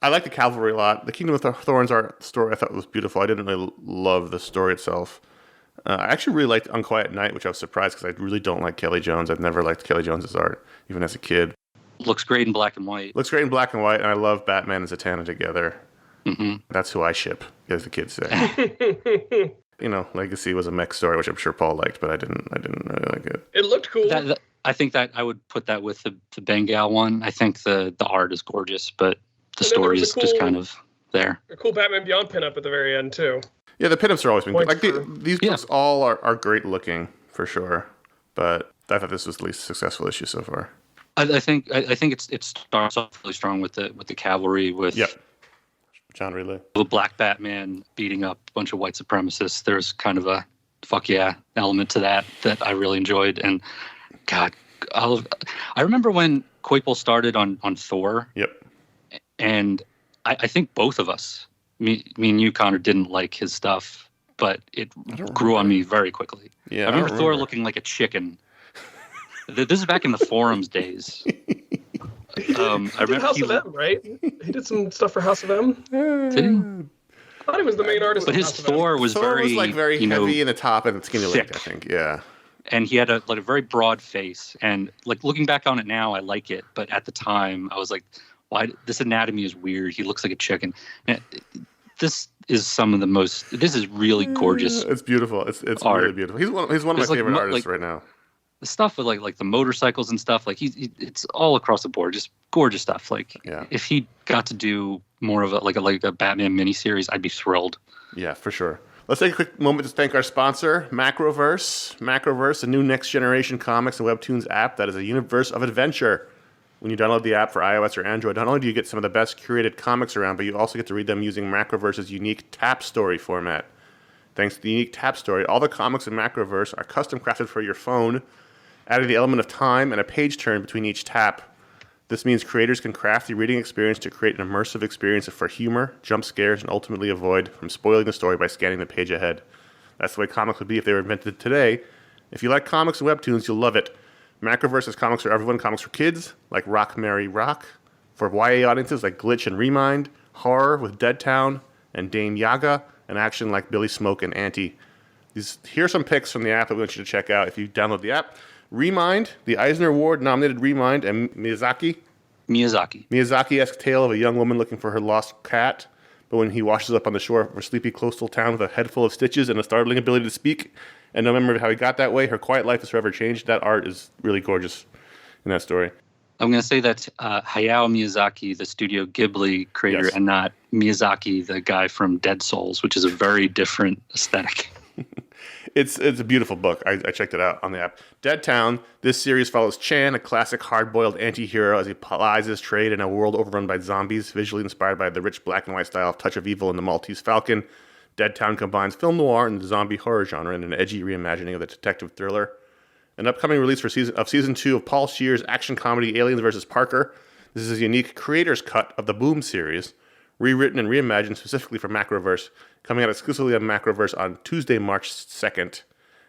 I like the Cavalry a lot. The Kingdom of Thorns art story I thought was beautiful. I didn't really love the story itself. I actually really liked Unquiet Night, which I was surprised because I really don't like Kelly Jones. I've never liked Kelly Jones's art, even as a kid. Looks great in black and white. And I love Batman and Zatanna together. Mm-hmm. That's who I ship, as the kids say. Legacy was a mech story, which I'm sure Paul liked, but I didn't really like it. It looked cool. I think that I would put that with the Bengal one. I think the art is gorgeous, but the story is just kind of there. A cool Batman Beyond pinup at the very end, too. Yeah, the pinups are always been good. Like, these books all are great looking, for sure. But I thought this was the least successful issue so far. I think it starts off really strong with the Cavalry, with John Ridley. The Black Batman beating up a bunch of white supremacists. There's kind of a fuck yeah element to that I really enjoyed. And God, I remember when Coypel started on Thor. Yep. And I think both of us, me and you, Connor, didn't like his stuff, but it grew on me very quickly. Yeah, I remember Thor looking like a chicken. This is back in the forums days. I remember House of M, right? He did some stuff for House of M. Did he? I thought he was the main artist. But his Thor was very heavy in the top and skinny leg, I think. Yeah. And he had a very broad face. And like looking back on it now, I like it. But at the time, I was like, why? This anatomy is weird. He looks like a chicken. And this is this is really gorgeous. It's beautiful. It's really beautiful. He's one of my favorite artists right now. The stuff with like the motorcycles and stuff, like it's all across the board, just gorgeous stuff. Like if he got to do more of a Batman miniseries, I'd be thrilled. Yeah, for sure. Let's take a quick moment to thank our sponsor, Macroverse. Macroverse, a new next generation comics and webtoons app that is a universe of adventure. When you download the app for iOS or Android, not only do you get some of the best curated comics around, but you also get to read them using Macroverse's unique tap story format. Thanks to the unique tap story, all the comics in Macroverse are custom crafted for your phone, adding the element of time and a page turn between each tap. This means creators can craft the reading experience to create an immersive experience for humor, jump scares, and ultimately avoid from spoiling the story by scanning the page ahead. That's the way comics would be if they were invented today. If you like comics and webtoons, you'll love it. Macroverse has comics for everyone, comics for kids, like Rock, Mary, Rock, for YA audiences like Glitch and Remind, horror with Dead Town and Dame Yaga, and action like Billy Smoke and Auntie. Here are some picks from the app that we want you to check out if you download the app. Remind, the Eisner Award-nominated Remind, and Miyazaki-esque tale of a young woman looking for her lost cat, but when he washes up on the shore of a sleepy coastal town with a head full of stitches and a startling ability to speak, and no memory of how he got that way, her quiet life is forever changed. That art is really gorgeous in that story. I'm going to say that Hayao Miyazaki, the Studio Ghibli creator, and not Miyazaki, the guy from Dead Souls, which is a very different aesthetic. It's a beautiful book. I checked it out on the app. Dead Town. This series follows Chan, a classic hard-boiled anti-hero, as he plies his trade in a world overrun by zombies, visually inspired by the rich black and white style of Touch of Evil and the Maltese Falcon. Dead Town combines film noir and the zombie horror genre in an edgy reimagining of the detective thriller. An upcoming release for season 2 of Paul Scheer's action comedy Aliens vs. Parker. This is a unique creator's cut of the Boom series, rewritten and reimagined specifically for Macroverse, coming out exclusively on Macroverse on Tuesday, March 2nd.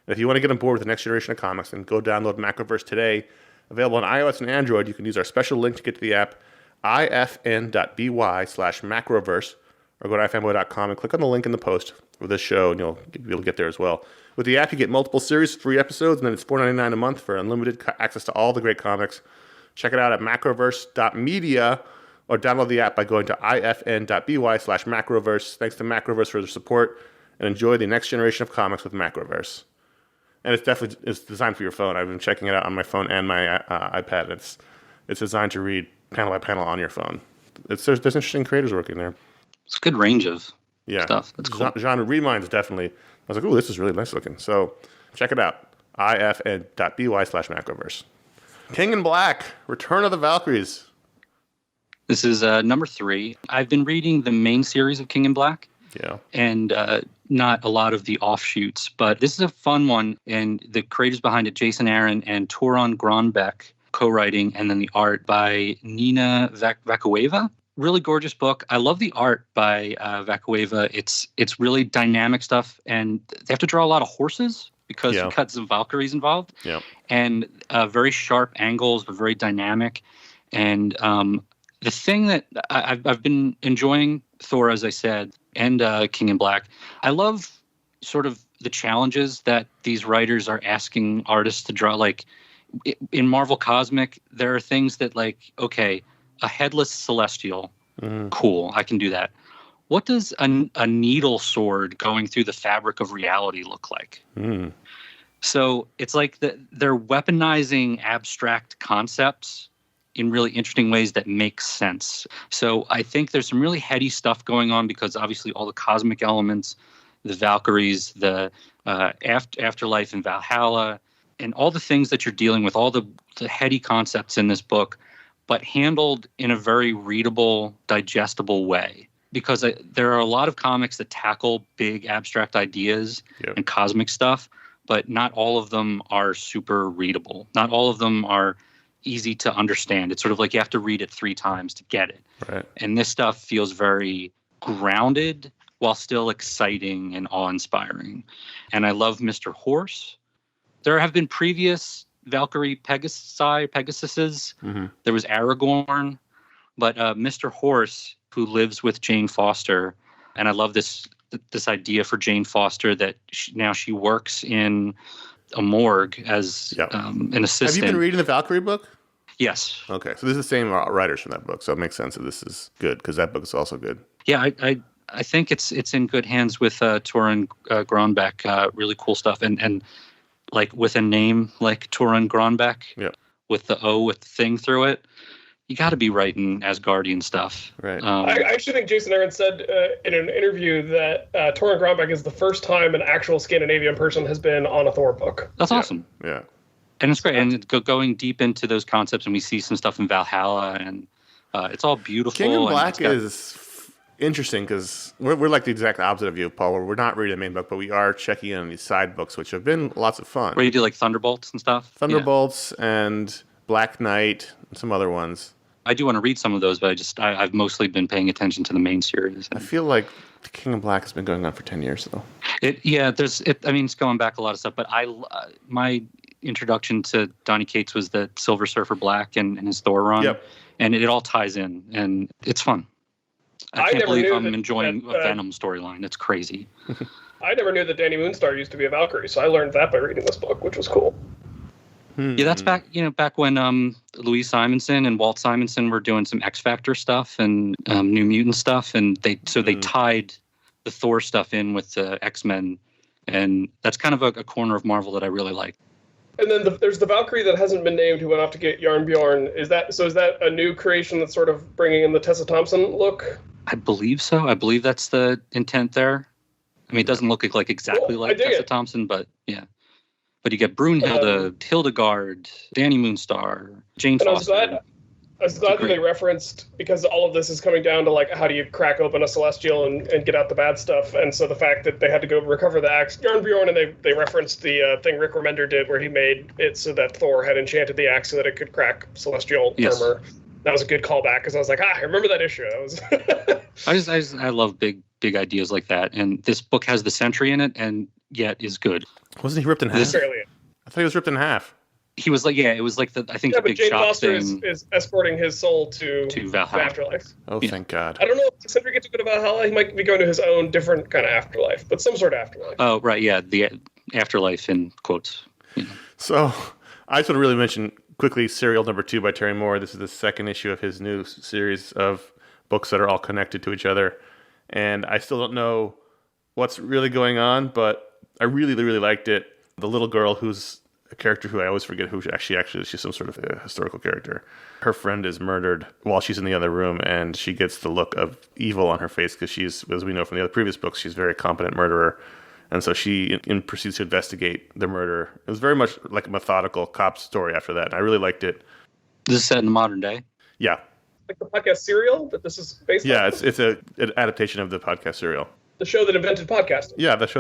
And if you want to get on board with the next generation of comics, then go download Macroverse today. Available on iOS and Android, you can use our special link to get to the app, ifn.by/macroverse, or go to ifanboy.com and click on the link in the post for this show, and you'll be able to get there as well. With the app, you get multiple series, free episodes, and then it's $4.99 a month for unlimited access to all the great comics. Check it out at macroverse.media, or download the app by going to ifn.by/macroverse. Thanks to Macroverse for their support, and enjoy the next generation of comics with Macroverse. And it's designed for your phone. I've been checking it out on my phone and my iPad. It's designed to read panel by panel on your phone. There's interesting creators working there. It's a good range of stuff. That's cool. Genre reminds definitely. I was like, oh, this is really nice looking. So check it out. ifn.by/macroverse. King in Black, Return of the Valkyries. This is number 3. I've been reading the main series of King in Black. Yeah. And not a lot of the offshoots, but this is a fun one. And the creators behind it, Jason Aaron and Toron Gronbeck, co-writing, and then the art by Nina Vakueva. Really gorgeous book. I love the art by Vakueva. It's really dynamic stuff, and they have to draw a lot of horses because you've got some Valkyries involved. Yeah. And very sharp angles, but very dynamic. And the thing that I've been enjoying Thor, as I said, and King in Black, I love sort of the challenges that these writers are asking artists to draw. Like in Marvel Cosmic, there are things that like, okay, a headless celestial, cool, I can do that. What does a needle sword going through the fabric of reality look like? So it's like they're weaponizing abstract concepts in really interesting ways that make sense. So I think there's some really heady stuff going on because obviously all the cosmic elements, the Valkyries, the afterlife in Valhalla, and all the things that you're dealing with, all the heady concepts in this book, but handled in a very readable, digestible way. Because there are a lot of comics that tackle big abstract ideas and cosmic stuff, but not all of them are super readable. Not all of them are easy to understand. It's sort of like you have to read it 3 times to get it. Right. And this stuff feels very grounded while still exciting and awe-inspiring. And I love Mr. Horse. There have been previous Valkyrie Pegasuses. There was Aragorn, but Mr. Horse, who lives with Jane Foster, and I love this idea for Jane Foster that now she works in a morgue as an assistant. Have you been reading the Valkyrie book? Yes. Okay, so this is the same writers from that book, so it makes sense that this is good because that book is also good. Yeah, I think it's in good hands with Toron Gronbeck. Really cool stuff, and like with a name like Toron Gronbeck, with the O with the thing through it, you got to be writing Asgardian stuff. Right. I actually think Jason Aaron said in an interview that Toron Gronbeck is the first time an actual Scandinavian person has been on a Thor book. That's awesome. Yeah. And it's great. And going deep into those concepts, and we see some stuff in Valhalla, and it's all beautiful. King in Black is interesting because we're like the exact opposite of you, Paul. We're not reading the main book, but we are checking in on these side books, which have been lots of fun. Where you do like Thunderbolts and stuff? Thunderbolts and Black Knight and some other ones. I do want to read some of those, but I've mostly been paying attention to the main series. I feel like the King in Black has been going on for 10 years, though. It's going back a lot of stuff, but my introduction to Donny Cates was the Silver Surfer Black and his Thor run, and it all ties in, and it's fun. I can't believe I'm enjoying a Venom storyline. It's crazy. I never knew that Danny Moonstar used to be a Valkyrie, so I learned that by reading this book, which was cool. Yeah, that's back when Louise Simonson and Walt Simonson were doing some X Factor stuff and New Mutant stuff, and they tied the Thor stuff in with the X-Men, and that's kind of a corner of Marvel that I really like. And then there's the Valkyrie that hasn't been named who went off to get Yarnbjorn. Is that a new creation that's sort of bringing in the Tessa Thompson look? I believe so. I believe that's the intent there. I mean, it doesn't look like exactly like Tessa Thompson, but yeah. But you get Brunhilde, Hildegard, Danny Moonstar, Jane Foster. I was glad that they referenced, because all of this is coming down to like how do you crack open a Celestial and get out the bad stuff, and so the fact that they had to go recover the axe, Yarnbjorn, and they referenced the thing Rick Remender did where he made it so that Thor had enchanted the axe so that it could crack Celestial armor. That was a good callback because I was like, I remember that issue. That was. I love big ideas like that, and this book has the Sentry in it, and yet is good. Wasn't he ripped in half? I thought he was ripped in half. He was like, it was like the big Jane shock Foster thing. is escorting his soul to Valhalla. Afterlife. Oh, thank God. I don't know if the Sentry gets to go to Valhalla. He might be going to his own different kind of afterlife, but some sort of afterlife. Oh, right, yeah, the afterlife in quotes. So I just want to really mention quickly Serial number 2 by Terry Moore. This is the second issue of his new series of books that are all connected to each other. And I still don't know what's really going on, but I really, really liked it. The little girl who's a character who I always forget who actually she's some sort of a historical character. Her friend is murdered while she's in the other room, and she gets the look of evil on her face because she's, as we know from the other previous books, she's a very competent murderer. And so she proceeds to investigate the murder. It was very much like a methodical cop story after that. And I really liked it. This is set in the modern day? Yeah. Like the podcast Serial that this is based on? Yeah, it's an adaptation of the podcast Serial. The show that invented podcasting. Yeah, that's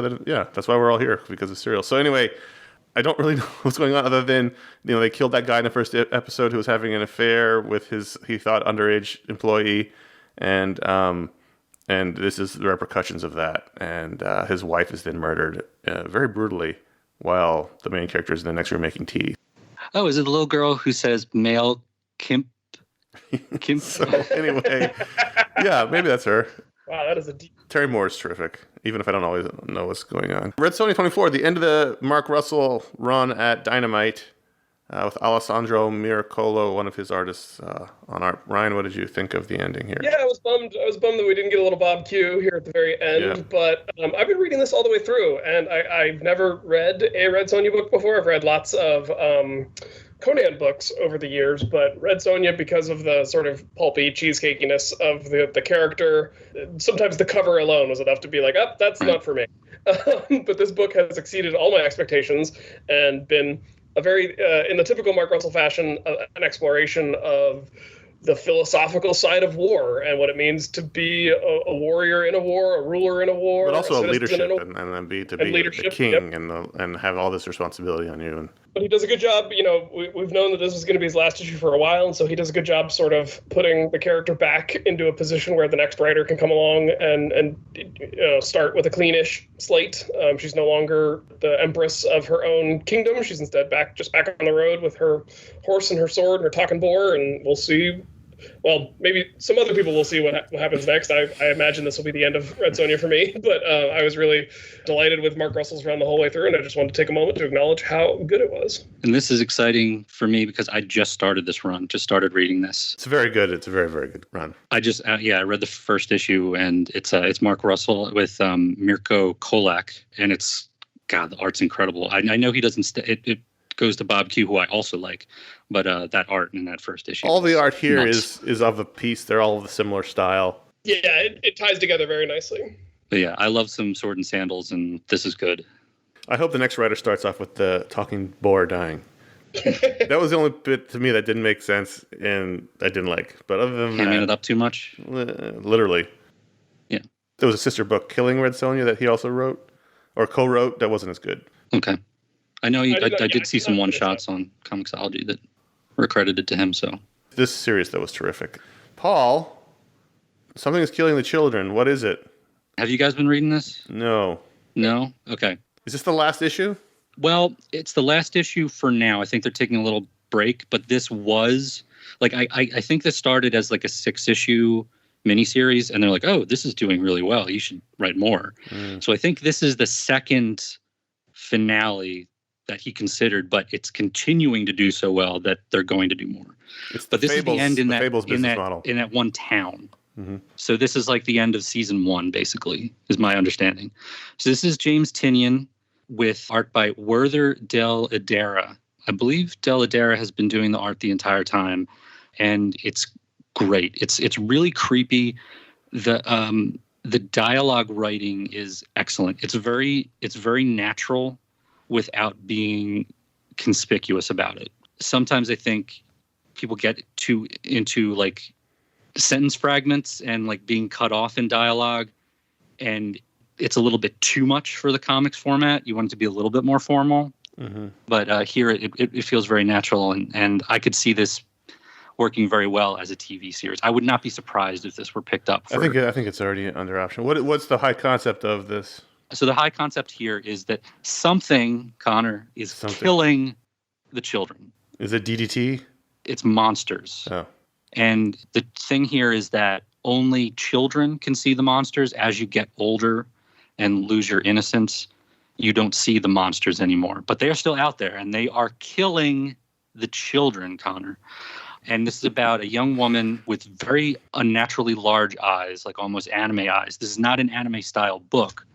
why we're all here, because of Serial. So anyway, I don't really know what's going on other than, they killed that guy in the first episode who was having an affair with his, he thought, underage employee. And this is the repercussions of that. And his wife is then murdered very brutally while the main character is in the next room making tea. Oh, is it the little girl who says male Kimp? So anyway, yeah, maybe that's her. Wow, that is a deep... Terry Moore is terrific, even if I don't always know what's going on. Red Sonja 24, the end of the Mark Russell run at Dynamite. With Alessandro Miracolo, one of his artists on art. Ryan, what did you think of the ending here? Yeah, I was bummed that we didn't get a little Bob Q here at the very end. But I've been reading this all the way through, and I've never read a Red Sonja book before. I've read lots of Conan books over the years, but Red Sonja, because of the sort of pulpy cheesecakiness of the character, sometimes the cover alone was enough to be like, oh, that's not for me. But this book has exceeded all my expectations and been a very, in the typical Mark Russell fashion, an exploration of the philosophical side of war and what it means to be a warrior in a war, a ruler in a war, but also a leadership, and then be the king, and have all this responsibility on you. But he does a good job. We've known that this was going to be his last issue for a while, and so he does a good job sort of putting the character back into a position where the next writer can come along and start with a cleanish slate. She's no longer the empress of her own kingdom. She's instead back on the road with her horse and her sword and her talking boar, and we'll see. Well, maybe some other people will see what happens next. I imagine this will be the end of Red Sonja for me, but I was really delighted with Mark Russell's run the whole way through, and I just wanted to take a moment to acknowledge how good it was. And this is exciting for me because I just started this run, just started reading this. It's very good. It's a very, very good run. I just, I read the first issue, and it's Mark Russell with Mirko Ochalek, and the art's incredible. I know he doesn't, it goes to Bob Q, who I also like, but that art in that first issue. All the art here is of a piece. They're all of a similar style. Yeah, it ties together very nicely. But yeah, I love some sword and sandals, and this is good. I hope the next writer starts off with the talking boar dying. That was the only bit to me that didn't make sense and I didn't like. But other than Hamming it up too much? Literally. Yeah. There was a sister book, Killing Red Sonja, that he also wrote, or co-wrote, that wasn't as good. Okay. I know I did see some one-shots on Comixology that were credited to him, so. This series, though, was terrific. Paul, something is killing the children. What is it? Have you guys been reading this? No. No? Okay. Is this the last issue? Well, it's the last issue for now. I think they're taking a little break, but this was, I think this started as like a 6-issue miniseries, and they're like, oh, this is doing really well. You should write more. So I think this is the second finale that he considered, but it's continuing to do so well that they're going to do more. But this is the end in that one town. Mm-hmm. So this is like the end of season 1, basically, is my understanding. So this is James Tynion with art by Werther Del Idera. I believe Del Idera has been doing the art the entire time, and it's great. It's really creepy. The dialogue writing is excellent. It's very natural without being conspicuous about it. Sometimes I think people get into like sentence fragments and like being cut off in dialogue, and it's a little bit too much for the comics format. You want it to be a little bit more formal. Mm-hmm. But here it feels very natural, and I could see this working very well as a TV series. I would not be surprised if this were picked up. I think it's already under option. What's the high concept of this? So the high concept here is that something, Connor, is killing the children. Is it DDT? It's monsters. Oh. And the thing here is that only children can see the monsters. As you get older and lose your innocence, you don't see the monsters anymore. But they are still out there, and they are killing the children, Connor. And this is about a young woman with very unnaturally large eyes, like almost anime eyes. This is not an anime-style book,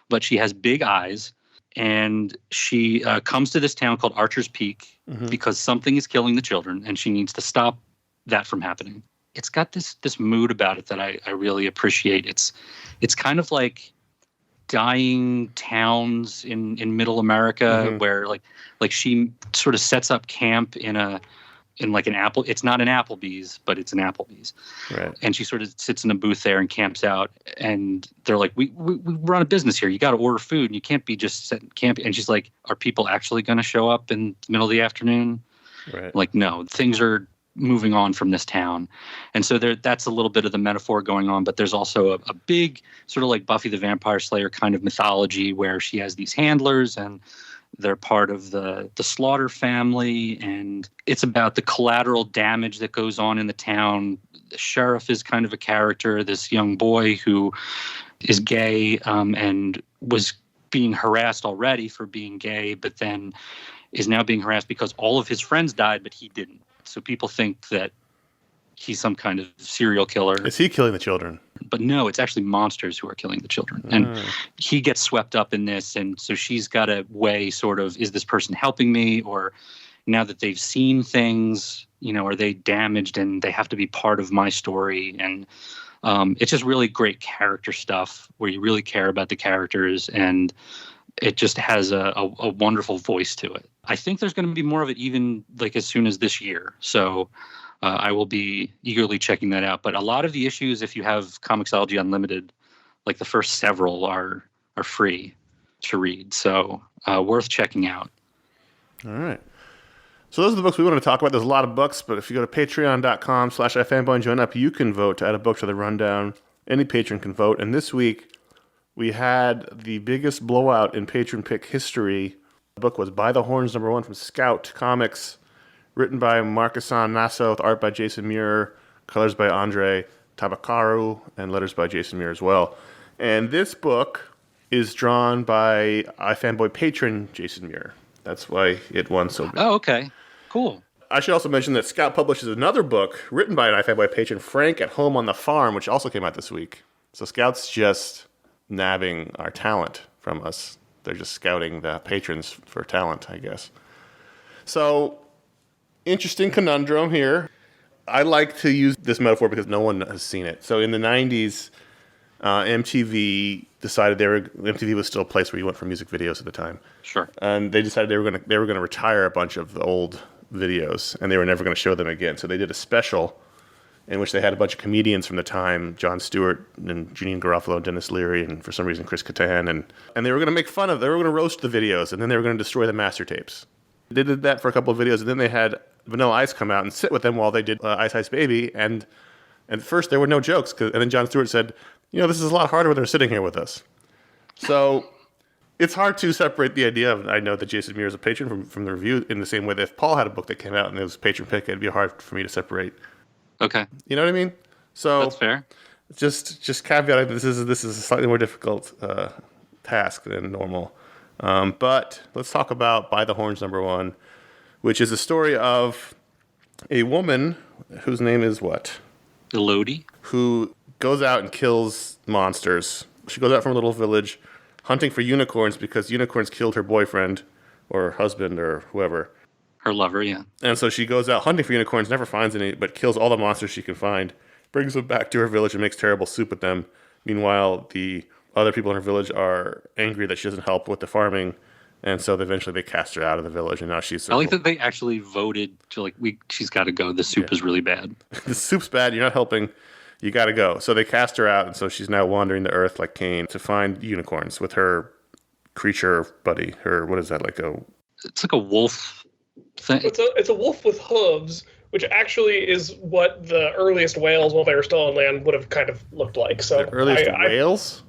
but she has big eyes, And she comes to this town called Archer's Peak because something is killing the children, and she needs to stop that from happening. It's got this mood about it that I really appreciate. It's kind of like dying towns in Middle America where like she sort of sets up camp in like an Apple. It's not an Applebee's, but it's an Applebee's. Right. And she sort of sits in a booth there and camps out. And they're like, we run a business here. You got to order food, and you can't be just sitting camping. And she's like, are people actually going to show up in the middle of the afternoon? Right. Like, no, things are moving on from this town. And so that's a little bit of the metaphor going on. But there's also a big sort of like Buffy the Vampire Slayer kind of mythology where she has these handlers, and they're part of the Slaughter family, and it's about the collateral damage that goes on in the town. The sheriff is kind of a character, this young boy who is gay and was being harassed already for being gay, but then is now being harassed because all of his friends died, but he didn't. So people think that he's some kind of serial killer. Is he killing the children? But no, it's actually monsters who are killing the children. And he gets swept up in this. And so she's got to weigh sort of, is this person helping me? Or now that they've seen things, are they damaged and they have to be part of my story? And it's just really great character stuff where you really care about the characters, and it just has a wonderful voice to it. I think there's going to be more of it even like as soon as this year. So I will be eagerly checking that out. But a lot of the issues, if you have Comixology Unlimited, like the first several are free to read. So worth checking out. All right. So those are the books we want to talk about. There's a lot of books, but if you go to patreon.com/iFanboy and join up, you can vote to add a book to the rundown. Any patron can vote. And this week, we had the biggest blowout in Patron Pick history. The book was By the Horns #1 from Scout Comics, written by Marquesan Nasso, with art by Jason Muir, colors by Andre Tabakaru, and letters by Jason Muir as well. And this book is drawn by iFanboy patron Jason Muir. That's why it won so big. Oh, okay. Cool. I should also mention that Scout publishes another book written by an iFanboy patron, Frank at Home on the Farm, which also came out this week. So Scout's just nabbing our talent from us. They're just scouting the patrons for talent, I guess. So, interesting conundrum here. I like to use this metaphor because no one has seen it. So in the 90s, MTV decided MTV was still a place where you went for music videos at the time. Sure. And they decided they were going to retire a bunch of the old videos, and they were never going to show them again. So they did a special in which they had a bunch of comedians from the time, Jon Stewart and Janine Garofalo, Dennis Leary, and for some reason Chris Kattan, and they were going to make fun of, they were going to roast the videos, and then they were going to destroy the master tapes. They did that for a couple of videos, and then they had Vanilla Ice come out and sit with them while they did Ice Ice Baby, and at first there were no jokes, and then Jon Stewart said, this is a lot harder when they're sitting here with us. So it's hard to separate the idea of, I know that Jason Muir is a patron from the review, in the same way that if Paul had a book that came out and it was Patron Pick, it'd be hard for me to separate. Okay. You know what I mean? So that's fair. Just caveat, this is a slightly more difficult task than normal. But let's talk about By the Horns #1, which is a story of a woman whose name is what? Elodie. Who goes out and kills monsters. She goes out from a little village hunting for unicorns because unicorns killed her boyfriend or her husband or whoever. Her lover, yeah. And so she goes out hunting for unicorns, never finds any, but kills all the monsters she can find, brings them back to her village and makes terrible soup with them. Meanwhile, the other people in her village are angry that she doesn't help with the farming, and so eventually they cast her out of the village, and now she's... I like that they actually voted to, she's got to go. The soup is really bad. The soup's bad. You're not helping. You got to go. So they cast her out, and so she's now wandering the earth like Cain to find unicorns with her creature buddy. What is that, It's like a wolf thing. It's a wolf with hooves, which actually is what the earliest whales, while they were still on land, would have kind of looked like. So the earliest whales?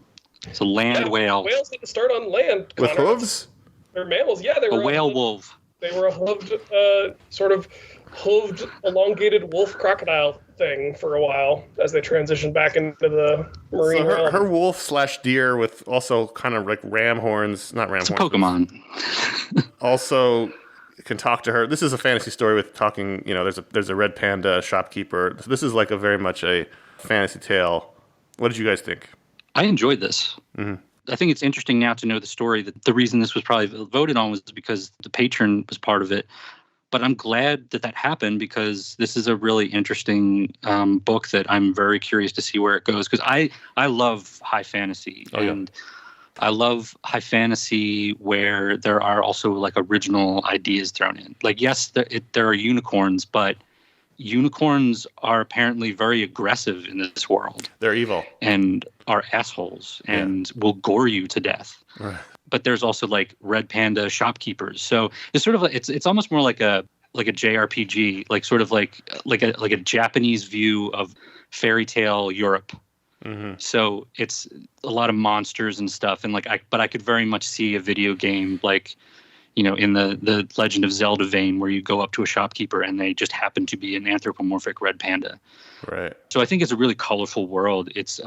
It's a land whale. Whales didn't start on land. With hooves? They're mammals. Yeah, they were a whale wolf. They were a hooved, sort of hooved, elongated wolf crocodile thing for a while as they transitioned back into the marine realm. Her wolf / deer with also kind of like ram horns, not ram it's horns. It's a Pokemon. Also can talk to her. This is a fantasy story with talking, there's a red panda shopkeeper. So this is very much a fantasy tale. What did you guys think? I enjoyed this. Mm-hmm. I think it's interesting now to know the story that the reason this was probably voted on was because the Patron was part of it. But I'm glad that happened because this is a really interesting book that I'm very curious to see where it goes. Because I love high fantasy. And I love high fantasy where there are also like original ideas thrown in. Like, yes, there are unicorns, but unicorns are apparently very aggressive in this world. They're evil. And are assholes and will gore you to death. Right. But there's also like red panda shopkeepers. So it's sort of like it's almost more like a JRPG, like sort of like a Japanese view of fairy tale Europe. Mm-hmm. So it's a lot of monsters and stuff, and but I could very much see a video game like, in the Legend of Zelda vein, where you go up to a shopkeeper and they just happen to be an anthropomorphic red panda. Right. So I think it's a really colorful world. It's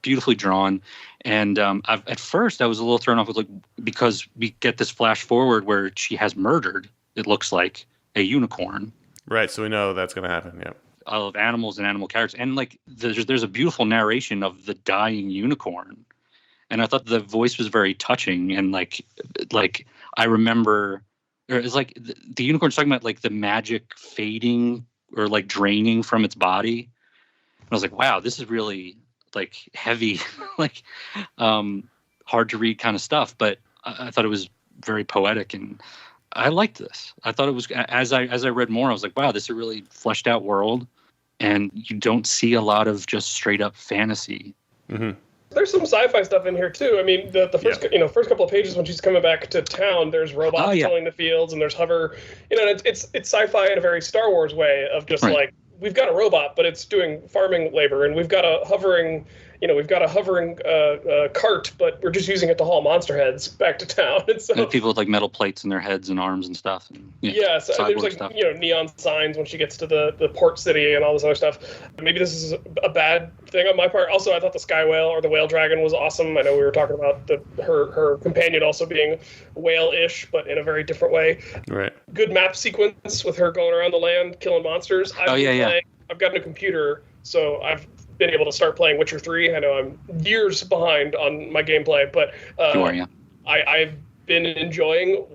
beautifully drawn, and at first I was a little thrown off with because we get this flash forward where she has murdered, it looks like, a unicorn. Right. So we know that's going to happen. Yeah. Of animals and animal characters, and there's a beautiful narration of the dying unicorn, and I thought the voice was very touching, and like I remember, or it's like the unicorn's talking about like the magic fading or like draining from its body, and I was like, wow, this is really like heavy, like hard to read kind of stuff, but I thought it was very poetic, and I liked this. I thought it was, as I read more, I was like, wow, this is a really fleshed out world. And you don't see a lot of just straight up fantasy. Mm-hmm. There's some sci-fi stuff in here too. I mean, the first first couple of pages when she's coming back to town, there's robots tilling the fields, and there's hover. It's sci-fi in a very Star Wars way of just like, we've got a robot, but it's doing farming labor, and we've got a hovering cart, but we're just using it to haul monster heads back to town. And so people with like metal plates in their heads and arms and stuff. And, so there's like stuff. Neon signs when she gets to the port city and all this other stuff. Maybe this is a bad thing on my part. Also, I thought the sky whale or the whale dragon was awesome. I know we were talking about her companion also being whale-ish, but in a very different way. Right. Good map sequence with her going around the land killing monsters. I've got a new computer, so I've been able to start playing Witcher 3. I know I'm years behind on my gameplay, but I've been enjoying,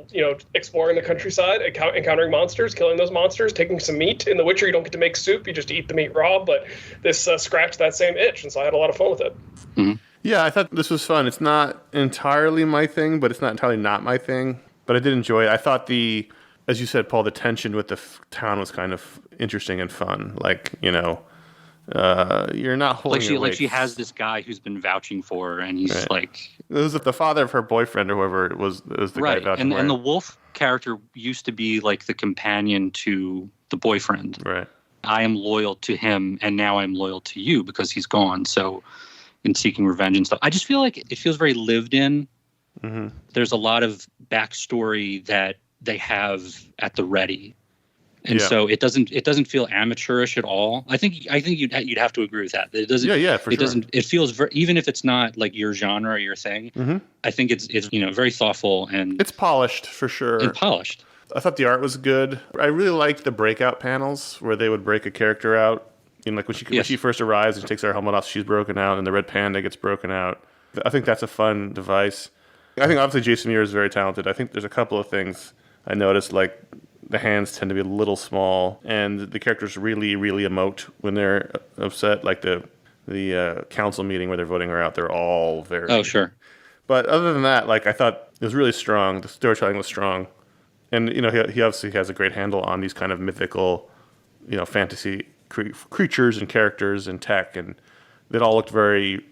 exploring the countryside, encountering monsters, killing those monsters, taking some meat. In The Witcher, you don't get to make soup; you just eat the meat raw. But this scratched that same itch, and so I had a lot of fun with it. Mm-hmm. Yeah, I thought this was fun. It's not entirely my thing, but it's not entirely not my thing. But I did enjoy it. I thought as you said, Paul, the tension with the town was kind of interesting and fun. Like, you're not holding she has this guy who's been vouching for her, and he's like, it was the father of her boyfriend or whoever it was the guy vouching for her. And the wolf character used to be like the companion to the boyfriend. Right. I am loyal to him, and now I'm loyal to you because he's gone. So in seeking revenge and stuff, I just feel like it feels very lived in. Mm-hmm. There's a lot of backstory that they have at the ready. And so it doesn't feel amateurish at all. I think you'd have to agree with that. It doesn't. Yeah, for sure. It feels even if it's not like your genre or your thing. Mm-hmm. I think it's very thoughtful and it's polished for sure. And polished. I thought the art was good. I really liked the breakout panels where they would break a character out. Like when she first arrives and she takes her helmet off, she's broken out, and the red panda gets broken out. I think that's a fun device. I think obviously Jason Muir is very talented. I think there's a couple of things I noticed, like the hands tend to be a little small, and the characters really, really emote when they're upset. Like the council meeting where they're voting her out, they're all very... Oh, sure. But other than that, like I thought it was really strong. The storytelling was strong. And, he obviously has a great handle on these kind of mythical, fantasy creatures and characters and tech, and it all looked very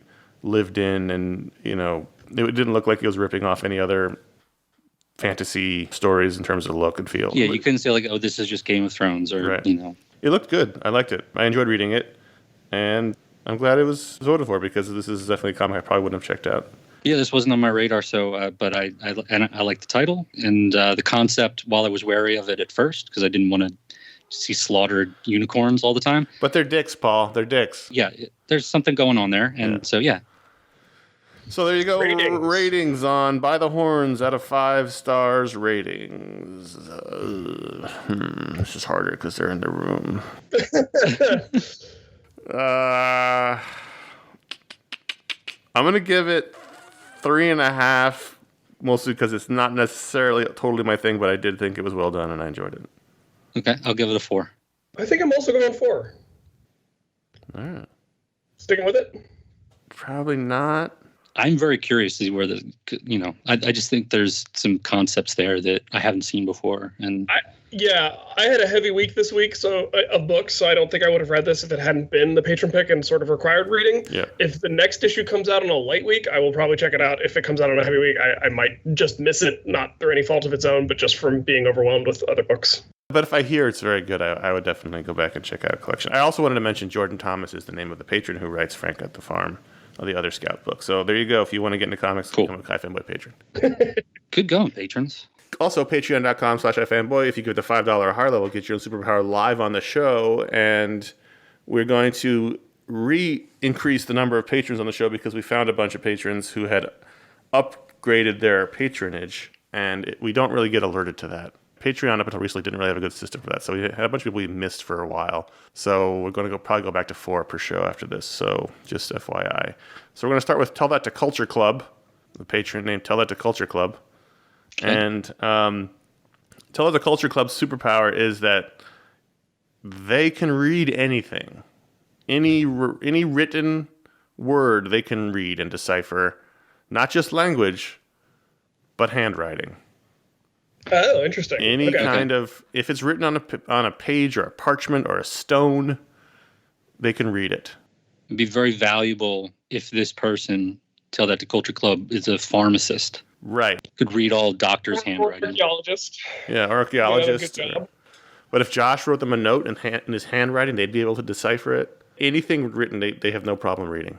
lived in, and, it didn't look like it was ripping off any other fantasy stories in terms of look and feel. Yeah, you couldn't say like, oh, this is just Game of Thrones or, It looked good. I liked it. I enjoyed reading it, and I'm glad it was voted for because this is definitely a comic I probably wouldn't have checked out. Yeah, this wasn't on my radar, so but I like the title and the concept. While I was wary of it at first because I didn't want to see slaughtered unicorns all the time. But they're dicks, Paul. They're dicks. Yeah, there's something going on there, and so yeah. So there you go. Ratings on By the Horns out of 5 stars. Ratings. This is harder because they're in the room. I'm gonna give it 3.5, mostly because it's not necessarily totally my thing, but I did think it was well done and I enjoyed it. Okay, I'll give it a 4. I think I'm also going 4. All right. Sticking with it? Probably not. I'm very curious to see where I just think there's some concepts there that I haven't seen before. And I had a heavy week this week, of books, so I don't think I would have read this if it hadn't been the Patron Pick and sort of required reading. Yeah. If the next issue comes out on a light week, I will probably check it out. If it comes out on a heavy week, I might just miss it, not through any fault of its own, but just from being overwhelmed with other books. But if I hear it's very good, I would definitely go back and check out a collection. I also wanted to mention Jordan Thomas is the name of the patron who writes Frank at the Farm, of the other Scout book. So there you go. If you want to get into comics, become a iFanboy patron. Good going, patrons. Also, patreon.com/iFanboy. If you give the $5 or higher level, get your own superpower live on the show. And we're going to increase the number of patrons on the show because we found a bunch of patrons who had upgraded their patronage. And we don't really get alerted to that. Patreon up until recently didn't really have a good system for that. So we had a bunch of people we missed for a while. So we're going to probably go back to 4 per show after this. So just FYI. So we're going to start with Tell That to Culture Club, the patron named Tell That to Culture Club. Okay. And Tell That to Culture Club's superpower is that they can read anything. Any written word they can read and decipher. Not just language, but handwriting. Oh, interesting. Any kind of, if it's written on a page or a parchment or a stone, they can read it. It'd be very valuable if this person, Tell That to Culture Club, is a pharmacist. Right. Could read all doctors' handwriting. Or archaeologist. Yeah, or archaeologist. But if Josh wrote them a note in his handwriting, they'd be able to decipher it. Anything written, they have no problem reading.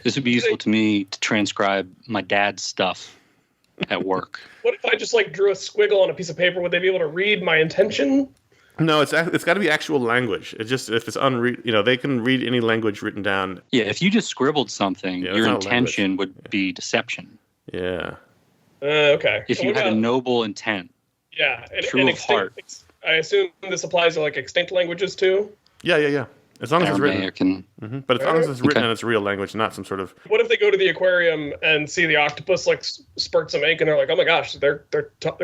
This would be useful to me to transcribe my dad's stuff at work. What if I just drew a squiggle on a piece of paper? Would they be able to read my intention? No, it's got to be actual language. It's just if it's they can read any language written down. Yeah, if you just scribbled something, your intention would be deception. Yeah. Okay. If you had a noble intent. Yeah, true of heart. I assume this applies to extinct languages too. Yeah. As long as it's written. American. But as long as it's written and it's real language, not some sort of. What if they go to the aquarium and see the octopus spurt some ink and they're like, oh my gosh, they're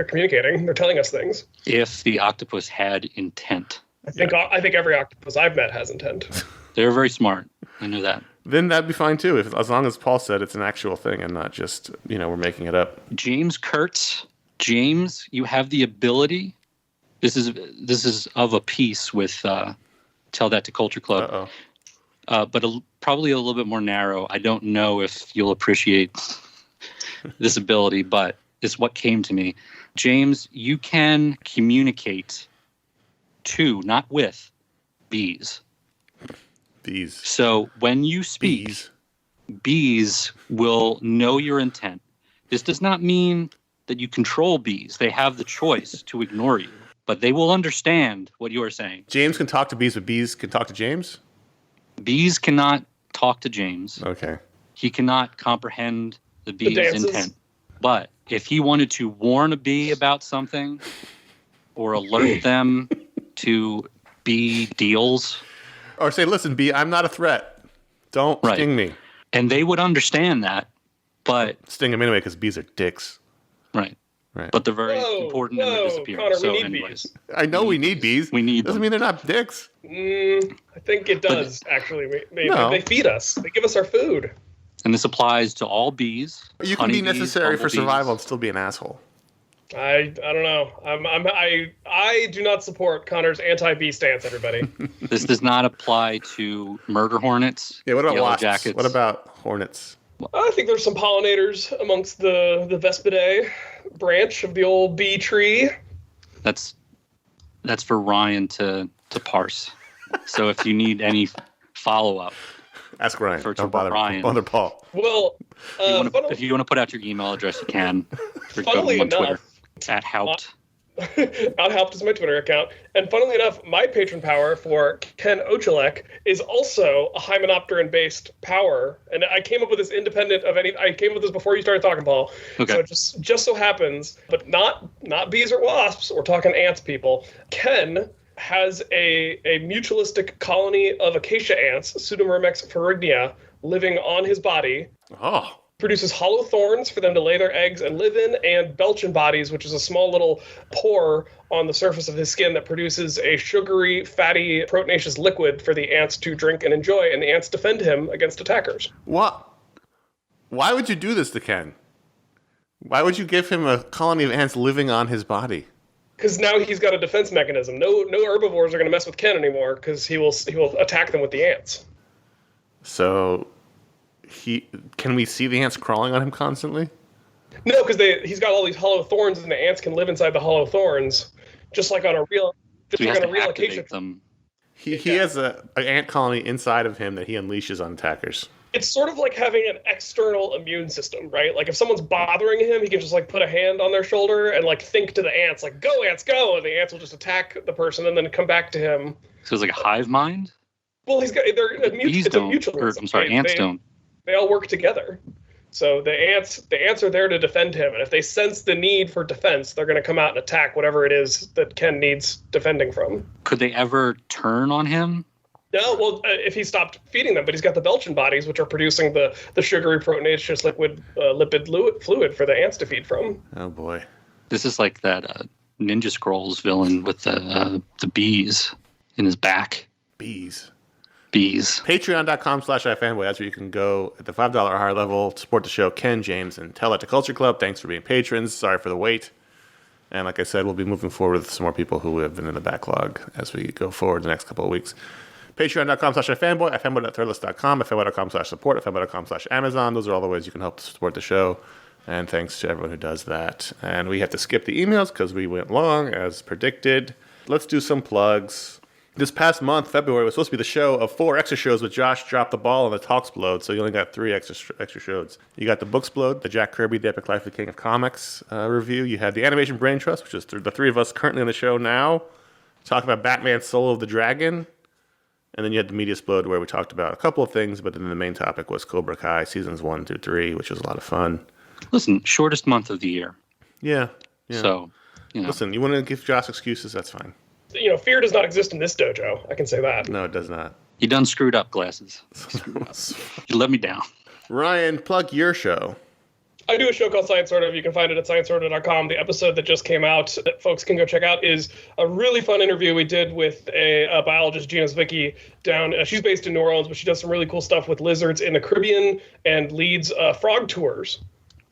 communicating, they're telling us things. If the octopus had intent. I think every octopus I've met has intent. They're very smart. I know that. Then that'd be fine too, as long as Paul said it's an actual thing and not just we're making it up. James Kurtz. James, you have the ability. This is of a piece with. Tell That to Culture Club. But probably a little bit more narrow. I don't know if you'll appreciate this ability, but it's what came to me. James, you can communicate to, not with, bees. Bees. So when you speak, bees will know your intent. This does not mean that you control bees. They have the choice to ignore you. But they will understand what you are saying. James can talk to bees, but bees can talk to James? Bees cannot talk to James. Okay. He cannot comprehend the bee's intent. But if he wanted to warn a bee about something or alert them to bee deals. Or say, listen, bee, I'm not a threat. Don't sting me. And they would understand that, but... Sting them anyway because bees are dicks. Right. But they're very important in their disappearance. Connor, we need bees. I know we need bees. We need Doesn't mean they're not dicks. I think it does, actually. They feed us. They give us our food. And this applies to all bees. You can be necessary for survival and still be an asshole. I don't know. I do not support Connor's anti-bee stance, everybody. This does not apply to murder hornets. Yeah, what about wasps? Jackets. What about hornets? I think there's some pollinators amongst the Vespidae branch of the old bee tree. That's for Ryan to parse. So if you need any follow-up, ask Ryan. Don't bother Ryan. Bother Paul. Well, if you want to put out your email address, you can. Funnily enough, Twitter at Haupt. Haupt is my Twitter account. And funnily enough, my patron power for Ken Ochalek is also a Hymenopteran-based power. And I came up with this independent of any... I came up with this before you started talking, Paul. Okay. So it just so happens, but not bees or wasps, we're talking ants, people. Ken has a mutualistic colony of acacia ants, Pseudomyrmex ferrignia, living on his body. Oh. produces hollow thorns for them to lay their eggs and live in, and Belchin bodies, which is a small little pore on the surface of his skin that produces a sugary, fatty, proteinaceous liquid for the ants to drink and enjoy, and the ants defend him against attackers. What? Why would you do this to Ken? Why would you give him a colony of ants living on his body? Because now he's got a defense mechanism. No herbivores are going to mess with Ken anymore because he will attack them with the ants. So... Can we see the ants crawling on him constantly? No, because he's got all these hollow thorns, and the ants can live inside the hollow thorns, just like on a relocation. He has an ant colony inside of him that he unleashes on attackers. It's sort of like having an external immune system, right? Like if someone's bothering him, he can just like put a hand on their shoulder and like think to the ants, like "Go ants, go!" and the ants will just attack the person and then come back to him. So it's like a hive mind. Well, it's a mutualism. Ants don't. They all work together. So the ants are there to defend him, and if they sense the need for defense, they're going to come out and attack whatever it is that Ken needs defending from. Could they ever turn on him? No, well, if he stopped feeding them, but he's got the Belchin bodies, which are producing the sugary proteinaceous lipid fluid for the ants to feed from. Oh boy, this is like that Ninja Scrolls villain with the bees in his back. Bees. Patreon.com/iFanboy. That's where you can go at the $5 or higher level to support the show. Ken, James, and Tell It to Culture Club. Thanks for being patrons. Sorry for the wait. And like I said, we'll be moving forward with some more people who have been in the backlog as we go forward the next couple of weeks. Patreon.com/iFanboy, iFanboy.threadless.com, iFanboy.com/support, iFanboy.com/Amazon. Those are all the ways you can help support the show. And thanks to everyone who does that. And we have to skip the emails because we went long as predicted. Let's do some plugs. This past month, February, was supposed to be the show of 4 extra shows with Josh dropped the ball and the Talksplode, so you only got 3 extra shows. You got the Booksplode, the Jack Kirby, The Epic Life of the King of Comics review. You had the Animation Brain Trust, which is the 3 of us currently on the show now, talking about Batman Soul of the Dragon. And then you had the Mediasplode, where we talked about a couple of things, but then the main topic was Cobra Kai Seasons 1 through 3, which was a lot of fun. Listen, shortest month of the year. Yeah. So, Listen, you want to give Josh excuses, that's fine. Fear does not exist in this dojo. I can say that. No, it does not. You done screwed up, Glasses. You let me down. Ryan, plug your show. I do a show called Science Sorted. You can find it at sciencesorted.com. The episode that just came out that folks can go check out is a really fun interview we did with a biologist, Gina Zwicky, down. She's based in New Orleans, but she does some really cool stuff with lizards in the Caribbean and leads frog tours.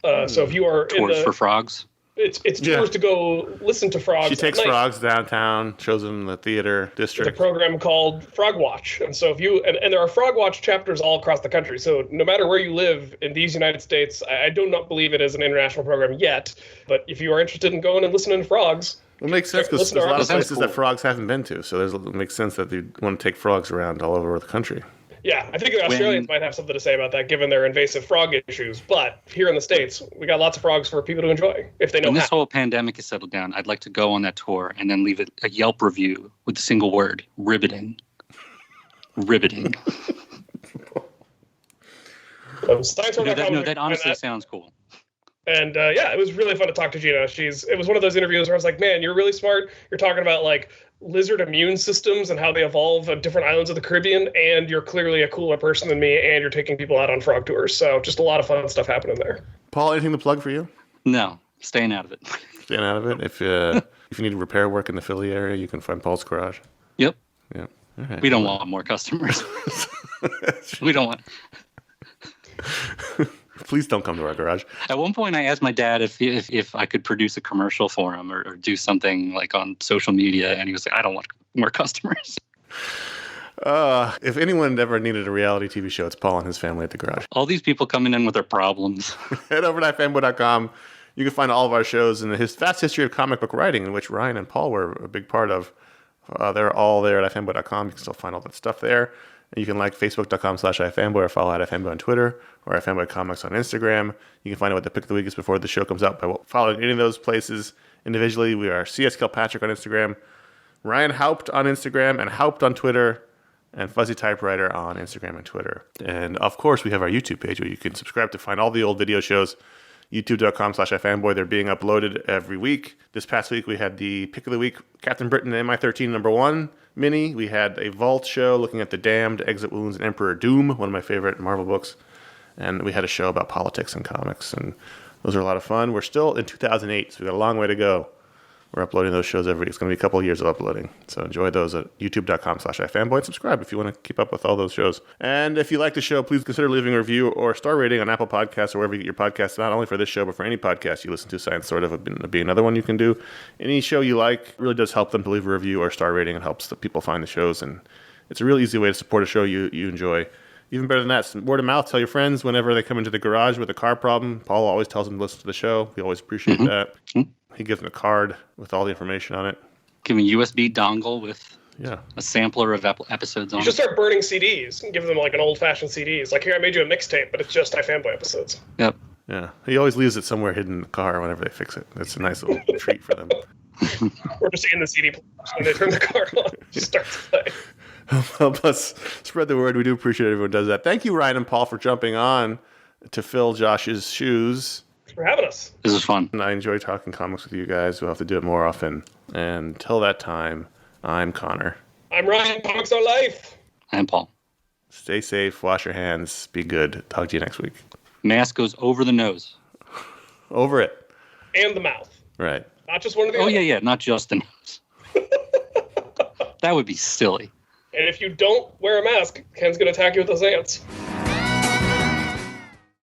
So if you are tours for frogs. It's tours to go listen to frogs. She takes frogs downtown, shows them in the theater district. It's a program called Frog Watch. And so if you and there are Frog Watch chapters all across the country. So no matter where you live in these United States, I do not believe it is an international program yet. But if you are interested in going and listening to frogs, it makes sense because there's a lot of places that frogs haven't been to. So it makes sense that they want to take frogs around all over the country. Yeah, I think the Australians might have something to say about that, given their invasive frog issues. But here in the States, we got lots of frogs for people to enjoy, if they know When this whole pandemic is settled down, I'd like to go on that tour and then leave it a Yelp review with the single word, riveting. Riveting. That honestly sounds cool. And it was really fun to talk to Gina. It was one of those interviews where I was like, man, you're really smart. You're talking about like lizard immune systems and how they evolve on different islands of the Caribbean, and you're clearly a cooler person than me, and you're taking people out on frog tours. So just a lot of fun stuff happening there. Paul, anything to plug for you? No, staying out of it. Staying out of it. If you need repair work in the Philly area, you can find Paul's Garage. Yep. Yeah. All right. We don't want more customers. We don't want. Please don't come to our garage. At one point, I asked my dad if I could produce a commercial for him or do something like on social media, and he was like, "I don't want more customers." If anyone ever needed a reality TV show, it's Paul and his family at the garage. All these people coming in with their problems. Head over to iFanboy.com. You can find all of our shows and his vast history of comic book writing, in which Ryan and Paul were a big part of. They're all there at iFanboy.com. You can still find all that stuff there. And you can like Facebook.com/iFanboy or follow iFanboy on Twitter or iFanboy Comics on Instagram. You can find out what the pick of the week is before the show comes out by following any of those places individually. We are CS Kilpatrick on Instagram, Ryan Haupt on Instagram, and Haupt on Twitter, and Fuzzy Typewriter on Instagram and Twitter. And of course, we have our YouTube page where you can subscribe to find all the old video shows. YouTube.com/iFanboy. They're being uploaded every week. This past week, we had the pick of the week, Captain Britain MI13 #1 mini. We had a Vault show looking at The Damned, Exit Wounds, and Emperor Doom, one of my favorite Marvel books. And we had a show about politics and comics, and those are a lot of fun. We're still in 2008, so we got a long way to go. We're uploading those shows it's going to be a couple of years of uploading. So enjoy those at youtube.com/iFanboy and subscribe if you want to keep up with all those shows. And if you like the show, please consider leaving a review or star rating on Apple Podcasts or wherever you get your podcasts, not only for this show, but for any podcast you listen to. Science Sort of would be another one you can do. Any show you like really does help them to leave a review or star rating. It helps the people find the shows. And it's a real easy way to support a show you enjoy. Even better than that, word of mouth. Tell your friends whenever they come into the garage with a car problem. Paul always tells them to listen to the show. We always appreciate that. He gives them a card with all the information on it. Give me a USB dongle with a sampler of episodes on it. You should start burning CDs and give them like an old-fashioned CDs. Like, here, I made you a mixtape, but it's just iFanboy episodes. Yep. Yeah. He always leaves it somewhere hidden in the car whenever they fix it. That's a nice little treat for them. Or just in the CD players when they turn the car on. Just start to play. Help us spread the word. We do appreciate everyone does that. Thank you, Ryan and Paul, for jumping on to fill Josh's shoes. Thanks for having us. This is fun. And I enjoy talking comics with you guys. We'll have to do it more often. And until that time, I'm Connor. I'm Ryan. Comics are life. I'm Paul. Stay safe. Wash your hands. Be good. Talk to you next week. Mask goes over the nose. Over it. And the mouth. Right. Not just one of the other. Oh, yeah. Not just the nose. That would be silly. And if you don't wear a mask, Ken's going to attack you with those ants.